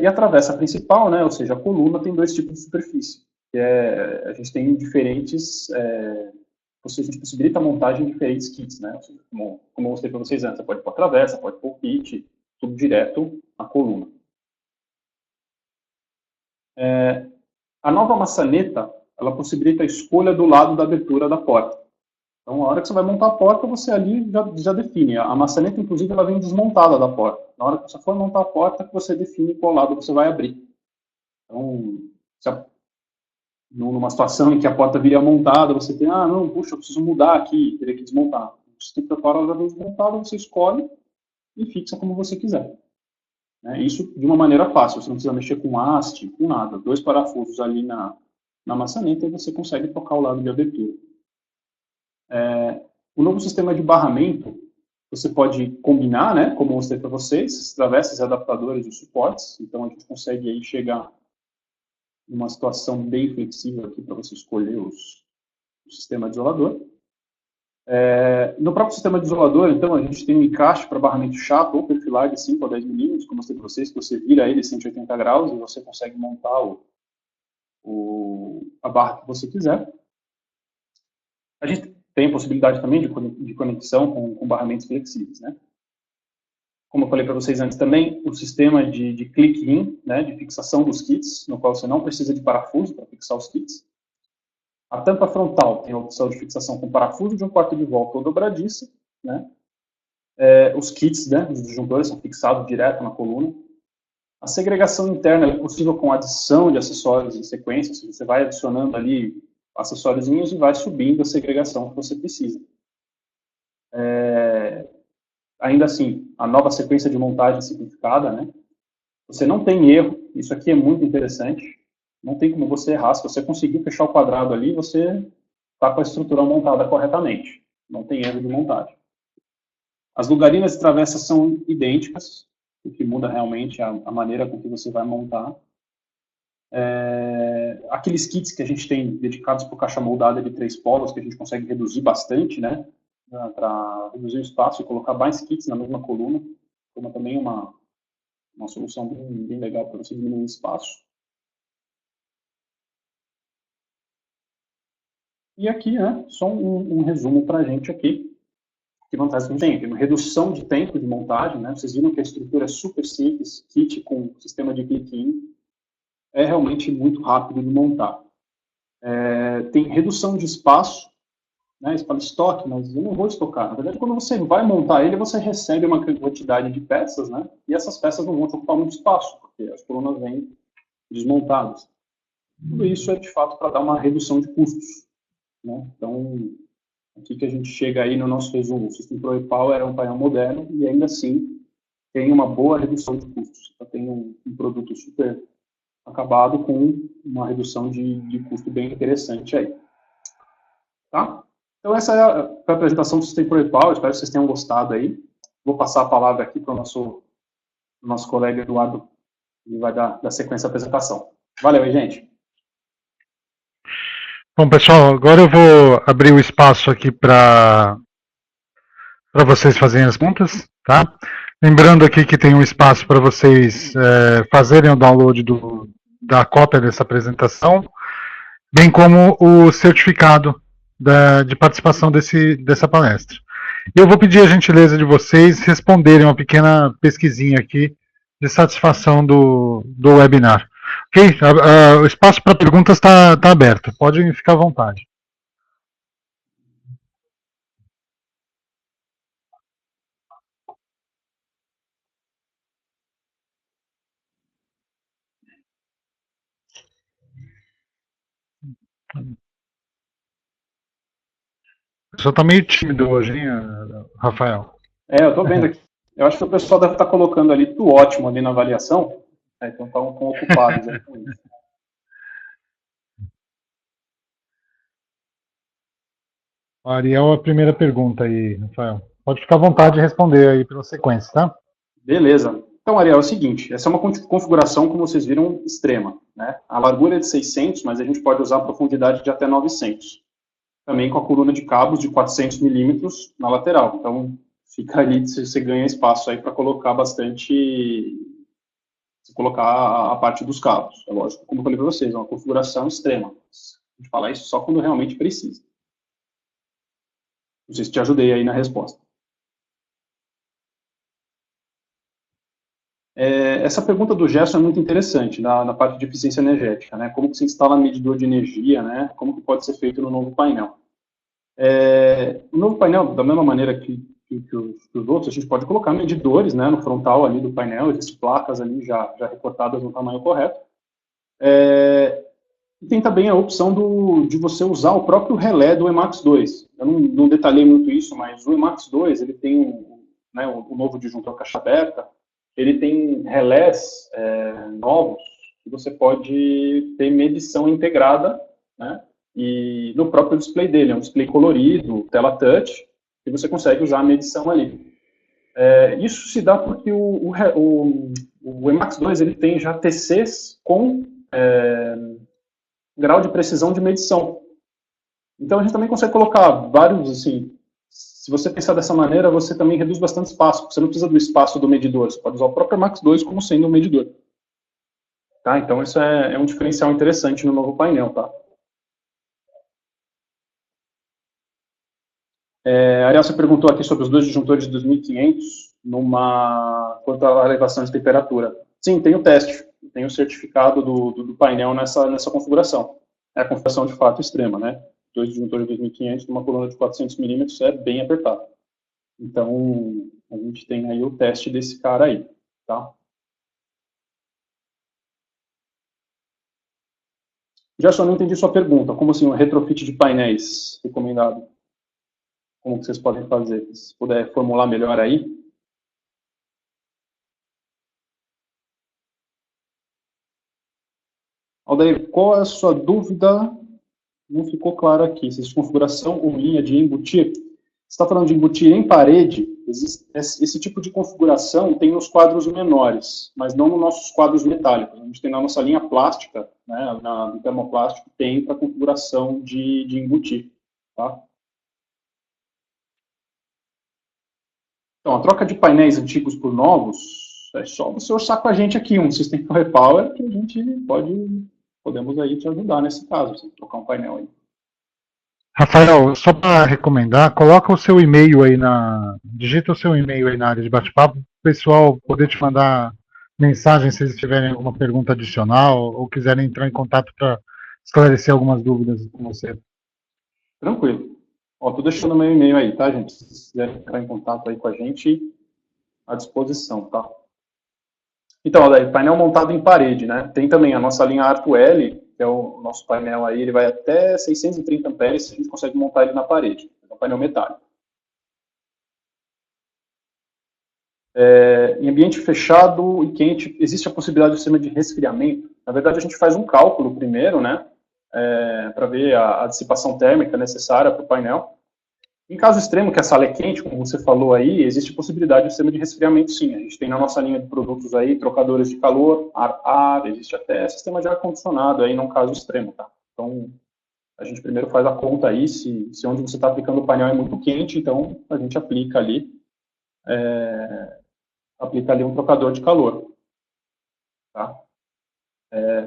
Speaker 2: E a travessa principal, né? Ou seja, a coluna tem dois tipos de superfície. A gente tem diferentes... ou seja, a gente possibilita a montagem de diferentes kits, né? Ou seja, como eu mostrei para vocês antes, você pode pôr travessa, pode pôr kit, tudo direto na coluna. A nova maçaneta, ela possibilita a escolha do lado da abertura da porta. Então, a hora que você vai montar a porta, você ali já define. A maçaneta, inclusive, ela vem desmontada da porta. Na hora que você for montar a porta, você define qual lado você vai abrir. Então, numa situação em que a porta viria montada, você tem, não, puxa, eu preciso mudar aqui, teria que desmontar. Você prepara, ela já vem desmontada, você escolhe e fixa como você quiser. Isso de uma maneira fácil, você não precisa mexer com haste, com nada. 2 parafusos ali na maçaneta e você consegue tocar o lado de abertura. O novo sistema de barramento, você pode combinar, né, como eu mostrei para vocês, travessas e adaptadores e suportes. Então, a gente consegue aí chegar numa situação bem flexível aqui para você escolher o sistema de isolador. No próprio sistema de isolador, então, a gente tem um encaixe para barramento chato ou perfilar de 5 a 10 milímetros, como eu mostrei para vocês, que você vira ele 180 graus e você consegue montar a barra que você quiser. A gente tem a possibilidade também de conexão com barramentos flexíveis, né? Como eu falei para vocês antes também, o sistema de click-in, né, de fixação dos kits, no qual você não precisa de parafuso para fixar os kits. A tampa frontal tem a opção de fixação com parafuso de 1/4 de volta ou dobradiça, né? Os kits, né, os disjuntores são fixados direto na coluna. A segregação interna é possível com adição de acessórios em sequência, ou seja, você vai adicionando ali acessóriozinhos e vai subindo a segregação que você precisa. Ainda assim, a nova sequência de montagem simplificada, né? Você não tem erro, isso aqui é muito interessante, não tem como você errar. Se você conseguir fechar o quadrado ali, você está com a estrutura montada corretamente, não tem erro de montagem. As lugarinas e travessas são idênticas, o que muda realmente a maneira com que você vai montar. Aqueles kits que a gente tem dedicados para caixa moldada de 3 polos, que a gente consegue reduzir bastante, né, para reduzir o espaço e colocar mais kits na mesma coluna, como também uma solução bem legal para você diminuir o espaço. E aqui, né, só um resumo para a gente aqui. Que vantagem que a gente tem? Tem uma redução de tempo de montagem, né? Vocês viram que a estrutura é super simples, kit com sistema de click-in, é realmente muito rápido de montar. Tem redução de espaço, né? Você fala estoque, mas eu não vou estocar. Na verdade, quando você vai montar ele, você recebe uma quantidade de peças, né? E essas peças não vão te ocupar muito espaço, porque as colunas vêm desmontadas. Tudo isso é, de fato, para dar uma redução de custos, né? Então, aqui que a gente chega aí no nosso resumo, o System Pro E-Power é um painel moderno e ainda assim tem uma boa redução de custos. Então, tem um produto super acabado com uma redução de custo bem interessante aí. Tá? Então, essa é a apresentação do System Pro E-Power. Espero que vocês tenham gostado aí. Vou passar a palavra aqui para o nosso colega Eduardo, que vai dar sequência à apresentação. Valeu aí, gente.
Speaker 1: Bom, pessoal, agora eu vou abrir o espaço aqui para vocês fazerem as perguntas, tá? Lembrando aqui que tem um espaço para vocês fazerem o download da cópia dessa apresentação, bem como o certificado de participação dessa palestra. Eu vou pedir a gentileza de vocês responderem uma pequena pesquisinha aqui de satisfação do webinar. Ok? O espaço para perguntas está aberto. Podem ficar à vontade. O pessoal está meio tímido hoje, hein, Rafael?
Speaker 2: Eu estou vendo aqui. Eu acho que o pessoal deve estar colocando ali tudo ótimo ali na avaliação. Então estão ocupados aí com isso.
Speaker 1: Ariel, a primeira pergunta aí, Rafael. Pode ficar à vontade de responder aí pela sequência, tá?
Speaker 2: Beleza. Então, Ariel, é o seguinte, essa é uma configuração, como vocês viram, extrema, né? A largura é de 600, mas a gente pode usar a profundidade de até 900. também com a coluna de cabos de 400 milímetros na lateral. Então, fica ali, você ganha espaço aí para colocar bastante, se colocar a parte dos cabos. É lógico, como eu falei para vocês, é uma configuração extrema. A gente fala isso só quando realmente precisa. Não sei se te ajudei aí na resposta. Essa pergunta do Gerson é muito interessante, na parte de eficiência energética, né? Como que se instala medidor de energia, né? Como que pode ser feito no novo painel. O novo painel, da mesma maneira que os outros, a gente pode colocar medidores, né, no frontal ali do painel, existem placas ali já recortadas no tamanho correto. E tem também a opção de você usar o próprio relé do Emax 2. Eu não detalhei muito isso, mas o Emax 2, ele tem o novo disjuntor caixa aberta, ele tem relés novos, que você pode ter medição integrada, né, e no próprio display dele, é um display colorido, tela touch, e você consegue usar a medição ali. Isso se dá porque o Emax 2 ele tem já TCs com grau de precisão de medição. Então a gente também consegue colocar vários, assim, se você pensar dessa maneira, você também reduz bastante espaço, você não precisa do espaço do medidor, você pode usar o próprio Emax 2 como sendo um medidor. Tá? Então isso é um diferencial interessante no novo painel, tá? Ariel, você perguntou aqui sobre os dois disjuntores de 2500 quanto à elevação de temperatura. Sim, tem o teste, tem o certificado do painel nessa configuração. É a configuração de fato extrema, né? Dois disjuntores de 2500 numa coluna de 400 milímetros é bem apertado. Então, a gente tem aí o teste desse cara aí, tá? Já só não entendi sua pergunta. Como assim, um retrofit de painéis recomendado? Como que vocês podem fazer? Se puder formular melhor aí. Aldair, qual é a sua dúvida? Não ficou claro aqui. Se é configuração ou linha de embutir. Você está falando de embutir em parede? Esse tipo de configuração tem nos quadros menores, mas não nos nossos quadros metálicos. A gente tem na nossa linha plástica, né, no termoplástico, tem para configuração de embutir. Tá? Então, a troca de painéis antigos por novos, é só você orçar com a gente aqui um System Power Power, que a gente podemos aí te ajudar nesse caso, você trocar um painel aí.
Speaker 1: Rafael, só para recomendar, coloca o seu e-mail aí digita o seu e-mail aí na área de bate-papo, para o pessoal poder te mandar mensagem se eles tiverem alguma pergunta adicional ou quiserem entrar em contato para esclarecer algumas dúvidas com você.
Speaker 2: Tranquilo. Ó, tô deixando meu e-mail aí, tá, gente? Se vocês quiserem entrar em contato aí com a gente, à disposição, tá? Então, olha aí, painel montado em parede, né? Tem também a nossa linha Arto-L, que é o nosso painel aí, ele vai até 630 amperes, a gente consegue montar ele na parede. É um painel metálico. Em ambiente fechado e quente, existe a possibilidade do sistema de resfriamento. Na verdade, a gente faz um cálculo primeiro, né? Para ver a dissipação térmica necessária para o painel. Em caso extremo, que a sala é quente, como você falou aí, existe possibilidade de sistema de resfriamento, sim. A gente tem na nossa linha de produtos aí trocadores de calor, ar-ar, existe até sistema de ar-condicionado aí, num caso extremo, tá? Então, a gente primeiro faz a conta aí, se onde você está aplicando o painel é muito quente, então a gente aplica ali um trocador de calor, tá?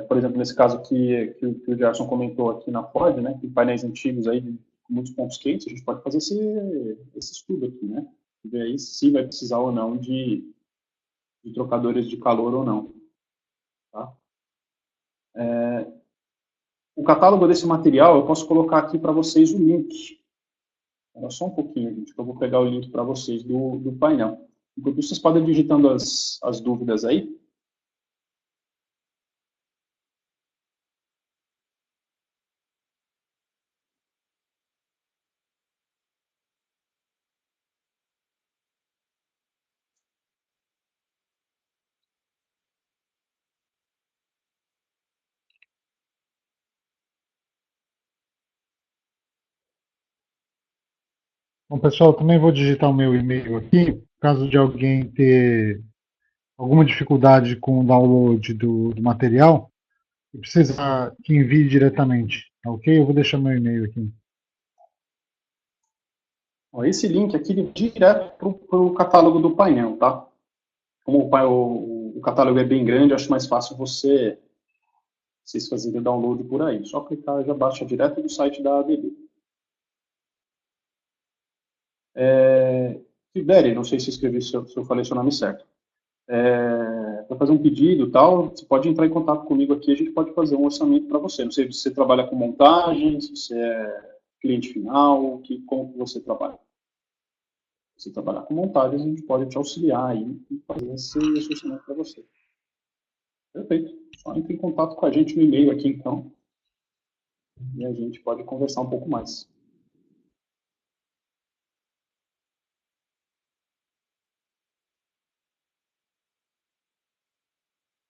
Speaker 2: Por exemplo, nesse caso que o Gerson comentou aqui na Ford, né, que painéis antigos aí com muitos pontos quentes, a gente pode fazer esse estudo aqui, né, e ver aí se vai precisar ou não de trocadores de calor ou não, tá? O catálogo desse material, eu posso colocar aqui para vocês o link. Era só um pouquinho, gente, que eu vou pegar o link para vocês do painel. Enquanto vocês podem ir digitando as dúvidas aí.
Speaker 1: Bom, pessoal, também vou digitar o meu e-mail aqui, caso de alguém ter alguma dificuldade com o download do material, e precisa que envie diretamente, tá ok? Eu vou deixar meu e-mail aqui.
Speaker 2: Ó, esse link aqui é direto para o catálogo do painel, tá? Como o catálogo é bem grande, acho mais fácil vocês fazerem download por aí. Só clicar e já baixa direto do site da ABB. Tiberi, não sei se escrevi, se eu falei seu nome certo. Para fazer um pedido e tal, você pode entrar em contato comigo aqui, a gente pode fazer um orçamento para você. Não sei se você trabalha com montagem, se você é cliente final, como que você trabalha. Se você trabalhar com montagem, a gente pode te auxiliar aí e fazer esse orçamento para você. Perfeito. Só entre em contato com a gente no e-mail aqui, então, e a gente pode conversar um pouco mais.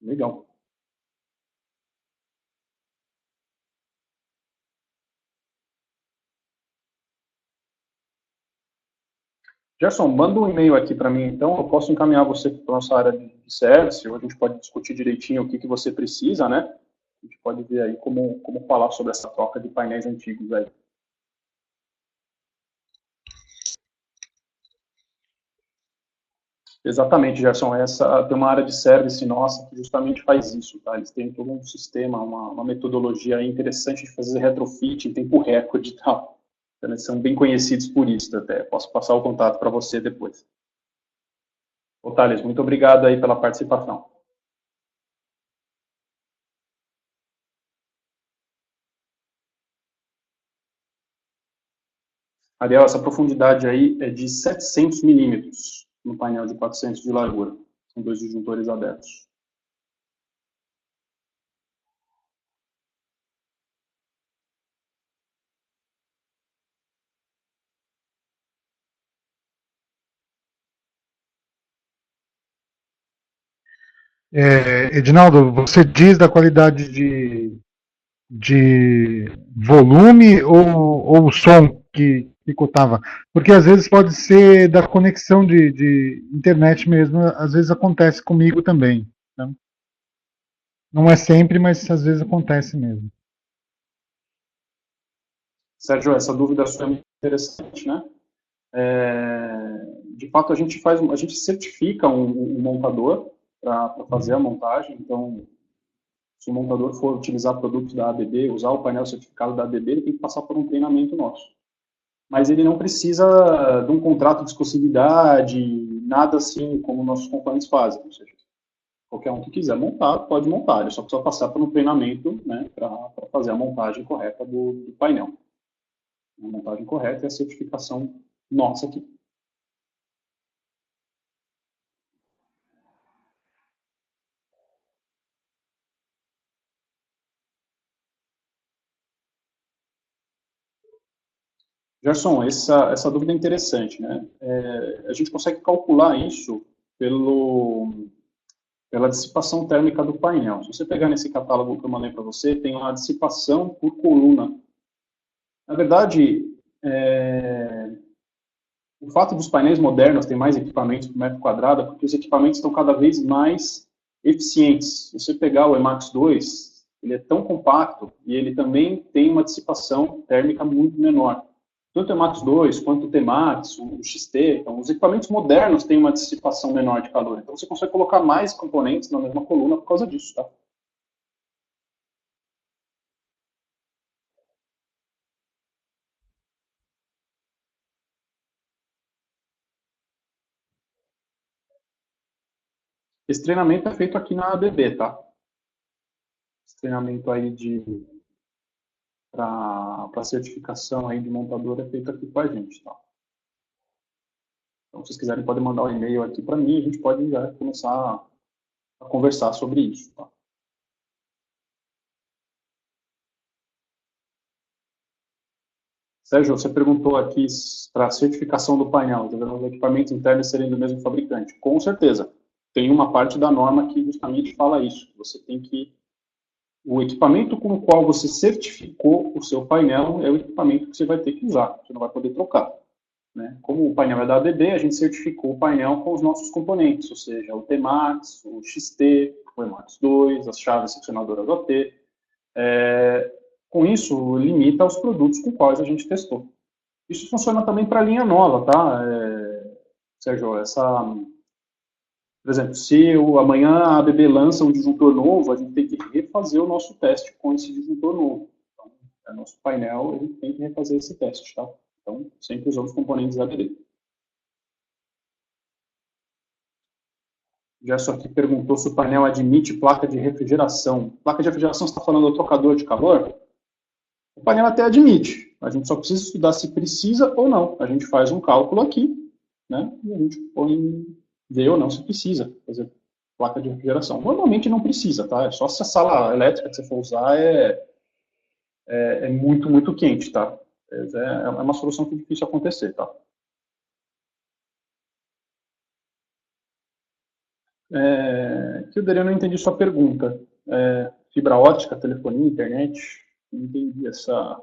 Speaker 2: Legal. Gerson, manda um e-mail aqui para mim, então, eu posso encaminhar você para a nossa área de service, ou a gente pode discutir direitinho o que você precisa, né? A gente pode ver aí como falar sobre essa troca de painéis antigos aí. Exatamente, Gerson. Tem uma área de service nossa que justamente faz isso, tá? Eles têm todo um sistema, uma metodologia interessante de fazer retrofit em tempo recorde e tal. Então, eles são bem conhecidos por isso até. Posso passar o contato para você depois. Ô, Thales, muito obrigado aí pela participação. Ariel, essa profundidade aí é de 700 milímetros no painel de 400 de largura. São dois disjuntores abertos.
Speaker 1: Edinaldo, você diz da qualidade de volume ou som que picotava? Porque às vezes pode ser da conexão de internet mesmo, às vezes acontece comigo também. Né? Não é sempre, mas às vezes acontece mesmo.
Speaker 2: Sérgio, essa dúvida sua é muito interessante, né? De fato, a gente certifica um montador para fazer a montagem. Então, se o montador for utilizar produtos da ABB, usar o painel certificado da ABB, ele tem que passar por um treinamento nosso. Mas ele não precisa de um contrato de exclusividade, nada assim como nossos concorrentes fazem. Ou seja, qualquer um que quiser montar, pode montar. Ele só precisa passar por um treinamento, né, para fazer a montagem correta do painel. A montagem correta é a certificação nossa aqui. Gerson, essa dúvida é interessante, né? A gente consegue calcular isso pela dissipação térmica do painel. Se você pegar nesse catálogo que eu mandei para você, tem uma dissipação por coluna. Na verdade, o fato dos painéis modernos terem mais equipamentos por metro quadrado é porque os equipamentos estão cada vez mais eficientes. Se você pegar o Emax 2, ele é tão compacto e ele também tem uma dissipação térmica muito menor. Tanto o Emax 2 quanto o T-Max, o XT, então, os equipamentos modernos têm uma dissipação menor de calor. Então você consegue colocar mais componentes na mesma coluna por causa disso, tá? Esse treinamento é feito aqui na ABB, tá? Esse treinamento aí para certificação aí de montador é feito aqui com a gente, tá? Então, se vocês quiserem, podem mandar um e-mail aqui para mim, a gente pode já começar a conversar sobre isso, tá? Sérgio, você perguntou aqui para a certificação do painel, os equipamentos internos serem do mesmo fabricante. Com certeza. Tem uma parte da norma que justamente fala isso. Você tem que... O equipamento com o qual você certificou o seu painel é o equipamento que você vai ter que usar. Você não vai poder trocar. Né? Como o painel é da ABB, a gente certificou o painel com os nossos componentes, ou seja, o T-Max, o XT, o Emax 2, as chaves seccionadoras OT. Com isso, limita os produtos com os quais a gente testou. Isso funciona também para a linha nova, tá? Sérgio, por exemplo, se amanhã a ABB lança um disjuntor novo, a gente tem que refazer o nosso teste com esse disjuntor novo. Então, nosso painel, a gente tem que refazer esse teste, tá? Então, sempre usando os componentes ABB. O Gerson aqui perguntou se o painel admite placa de refrigeração. Placa de refrigeração, você está falando do trocador de calor? O painel até admite. A gente só precisa estudar se precisa ou não. A gente faz um cálculo aqui, né? E a gente vê ou não se precisa fazer placa de refrigeração. Normalmente não precisa, tá? É só se a sala elétrica que você for usar é muito, muito quente, tá? É uma solução que é difícil acontecer, tá? Que eu não entendi sua pergunta. Fibra ótica, telefonia, internet? Não entendi essa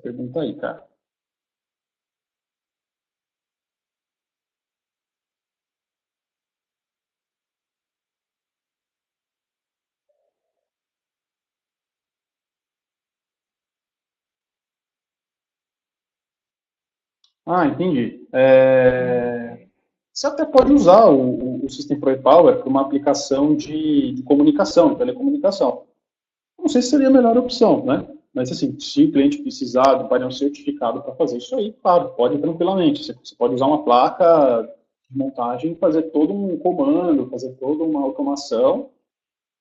Speaker 2: pergunta aí, cara. Ah, entendi. Você até pode usar o System Pro Power para uma aplicação de comunicação, de telecomunicação. Não sei se seria a melhor opção, né? Mas, assim, se o cliente precisar do painel certificado para fazer isso aí, claro, pode tranquilamente. Você pode usar uma placa de montagem e fazer todo um comando, fazer toda uma automação.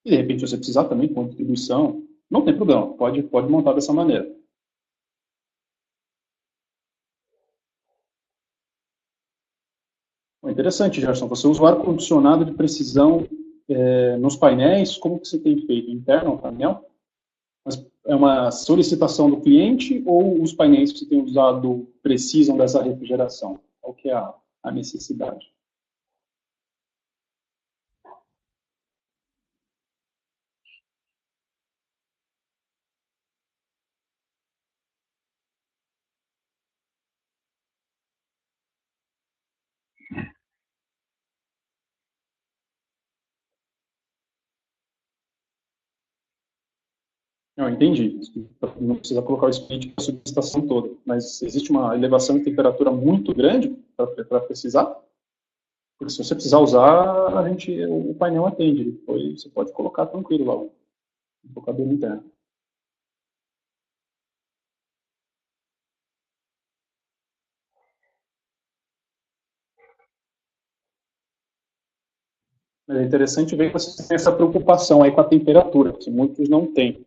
Speaker 2: E, de repente, se você precisar também com distribuição, não tem problema, pode montar dessa maneira. Interessante, Gerson. Você usa o ar-condicionado de precisão nos painéis, como que você tem feito? Interno ao painel? Mas é uma solicitação do cliente ou os painéis que você tem usado precisam dessa refrigeração? Qual que é a necessidade? Não, entendi. Não precisa colocar o split para a solicitação toda, mas existe uma elevação de temperatura muito grande para precisar? Porque se você precisar usar, o painel atende. Depois você pode colocar tranquilo lá o cabelo interno. É interessante ver que você tem essa preocupação aí com a temperatura, que muitos não têm.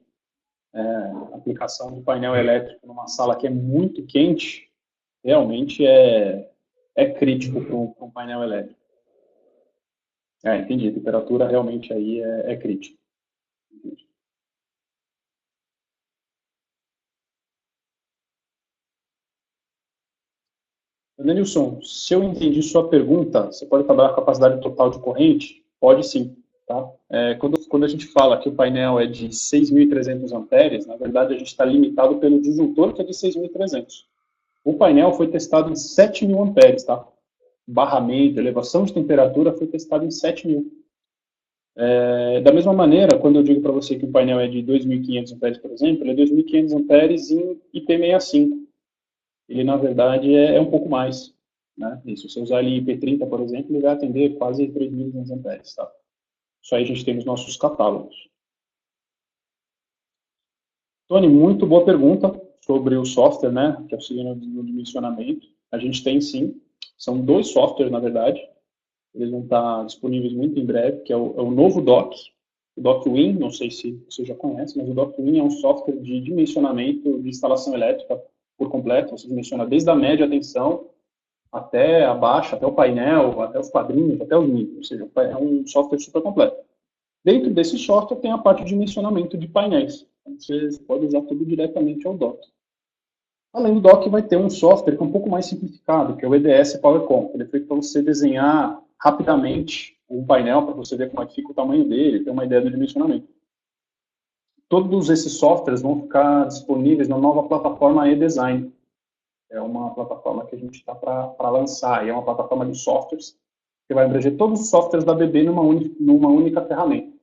Speaker 2: A aplicação de painel elétrico numa sala que é muito quente, realmente é crítico para um painel elétrico. Entendi. A temperatura realmente aí é crítica. Entendi. Denilson, se eu entendi sua pergunta, você pode trabalhar com a capacidade total de corrente? Pode sim. Tá? Quando a gente fala que o painel é de 6.300 amperes, na verdade a gente está limitado pelo disjuntor que é de 6.300. O painel foi testado em 7.000 amperes, tá? Barramento, elevação de temperatura foi testado em 7.000. Da mesma maneira, quando eu digo para você que o painel é de 2.500 amperes, por exemplo, ele é 2.500 amperes em IP65. Ele, na verdade, é um pouco mais. Né? E se você usar ele em IP30, por exemplo, ele vai atender quase 3.200 amperes. Tá? Isso aí a gente tem nos nossos catálogos. Tony, muito boa pergunta sobre o software, né, que auxilia no dimensionamento. A gente tem sim, são 2 softwares, na verdade. Eles vão estar disponíveis muito em breve, que é o novo Dock, o DockWin, não sei se você já conhece, mas o DockWin é um software de dimensionamento de instalação elétrica por completo. Você dimensiona desde a média tensão até a baixa, até o painel, até os quadrinhos, até os níveis. Ou seja, é um software super completo. Dentro desse software tem a parte de dimensionamento de painéis. Então, você pode usar tudo diretamente ao Dock. Além do Dock, vai ter um software que é um pouco mais simplificado, que é o EDS PowerCom. Ele é feito para você desenhar rapidamente um painel, para você ver como é que fica o tamanho dele, ter uma ideia do dimensionamento. Todos esses softwares vão ficar disponíveis na nova plataforma eDesign. É uma plataforma que a gente está para lançar, e é uma plataforma de softwares que vai abranger todos os softwares da ABB numa única ferramenta.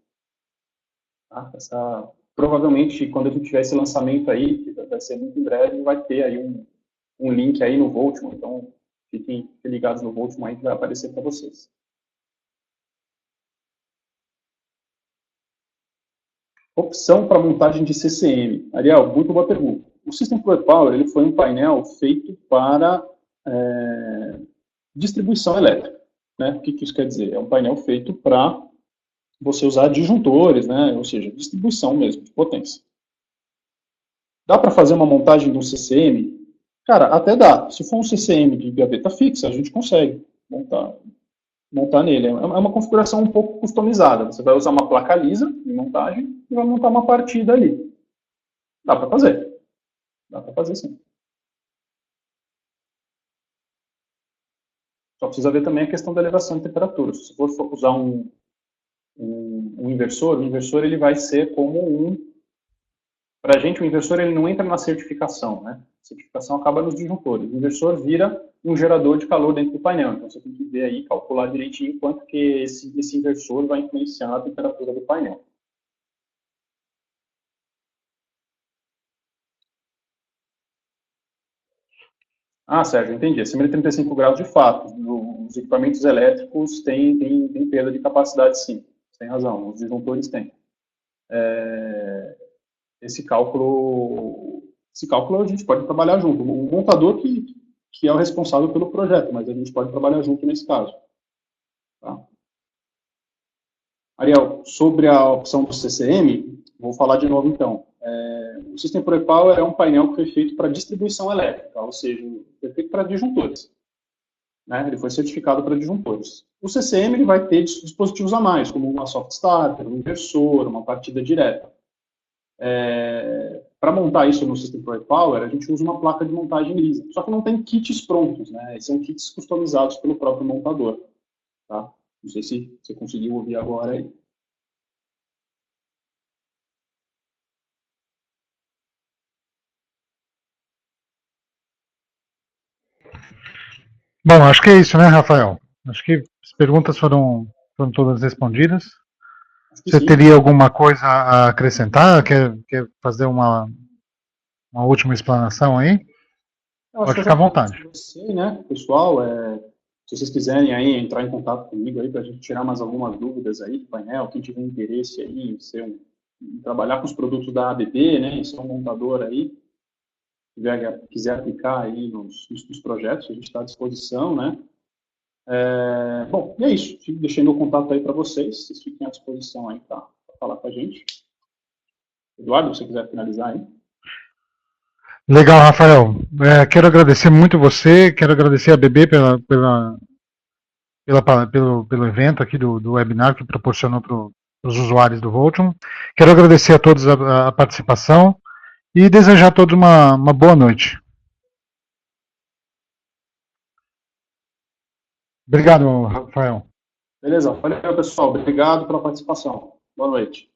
Speaker 2: Tá? Provavelmente, quando a gente tiver esse lançamento aí, que vai ser muito em breve, vai ter aí um link aí no Voltman, então fiquem ligados no Voltman aí que vai aparecer para vocês. Opção para montagem de CCM. Ariel, muito boa pergunta. O System Fluid Power ele foi um painel feito para distribuição elétrica. Né? O que isso quer dizer? É um painel feito para você usar disjuntores, né? Ou seja, distribuição mesmo, de potência. Dá para fazer uma montagem de um CCM? Cara, até dá. Se for um CCM de gaveta fixa, a gente consegue montar nele. É uma configuração um pouco customizada. Você vai usar uma placa lisa de montagem e vai montar uma partida ali. Dá para fazer. Dá para fazer sim. Só precisa ver também a questão da elevação de temperatura. Se você for usar um inversor, o inversor ele vai ser como para a gente, o inversor ele não entra na certificação, né? A certificação acaba nos disjuntores. O inversor vira um gerador de calor dentro do painel. Então, você tem que ver aí, calcular direitinho quanto que esse inversor vai influenciar a temperatura do painel. Ah, Sérgio, entendi. Acima de 35 graus, de fato, os equipamentos elétricos têm perda de capacidade, sim. Você tem razão, os disjuntores têm. Esse cálculo a gente pode trabalhar junto. O montador que é o responsável pelo projeto, mas a gente pode trabalhar junto nesse caso. Tá? Ariel, sobre a opção do CCM, vou falar de novo então. O System Fluid Power é um painel que foi feito para distribuição elétrica, ou seja, foi feito para disjuntores. Né? Ele foi certificado para disjuntores. O CCM ele vai ter dispositivos a mais, como uma soft starter, um inversor, uma partida direta. Para montar isso no System Fluid Power, a gente usa uma placa de montagem lisa. Só que não tem kits prontos, né? São kits customizados pelo próprio montador. Tá? Não sei se você conseguiu ouvir agora aí.
Speaker 1: Bom, acho que é isso, né, Rafael? Acho que as perguntas foram todas respondidas. Você
Speaker 2: sim.
Speaker 1: teria alguma coisa a acrescentar? Quer fazer uma última explanação aí? Pode ficar à vontade.
Speaker 2: Você, né, pessoal, se vocês quiserem aí entrar em contato comigo aí para a gente tirar mais algumas dúvidas aí do painel, quem tiver interesse aí em trabalhar com os produtos da ABB, né, em ser um montador aí, quiser aplicar aí nos projetos, a gente está à disposição, né. Bom, e é isso. Deixei meu contato aí para vocês fiquem à disposição aí para falar com a gente. Eduardo, se você quiser finalizar aí.
Speaker 1: Legal, Rafael. Quero agradecer muito você, quero agradecer a ABB pelo evento aqui do webinar que proporcionou para os usuários do Voltron. Quero agradecer a todos a participação e desejar a todos uma boa noite. Obrigado, Rafael.
Speaker 2: Beleza. Valeu, pessoal. Obrigado pela participação. Boa noite.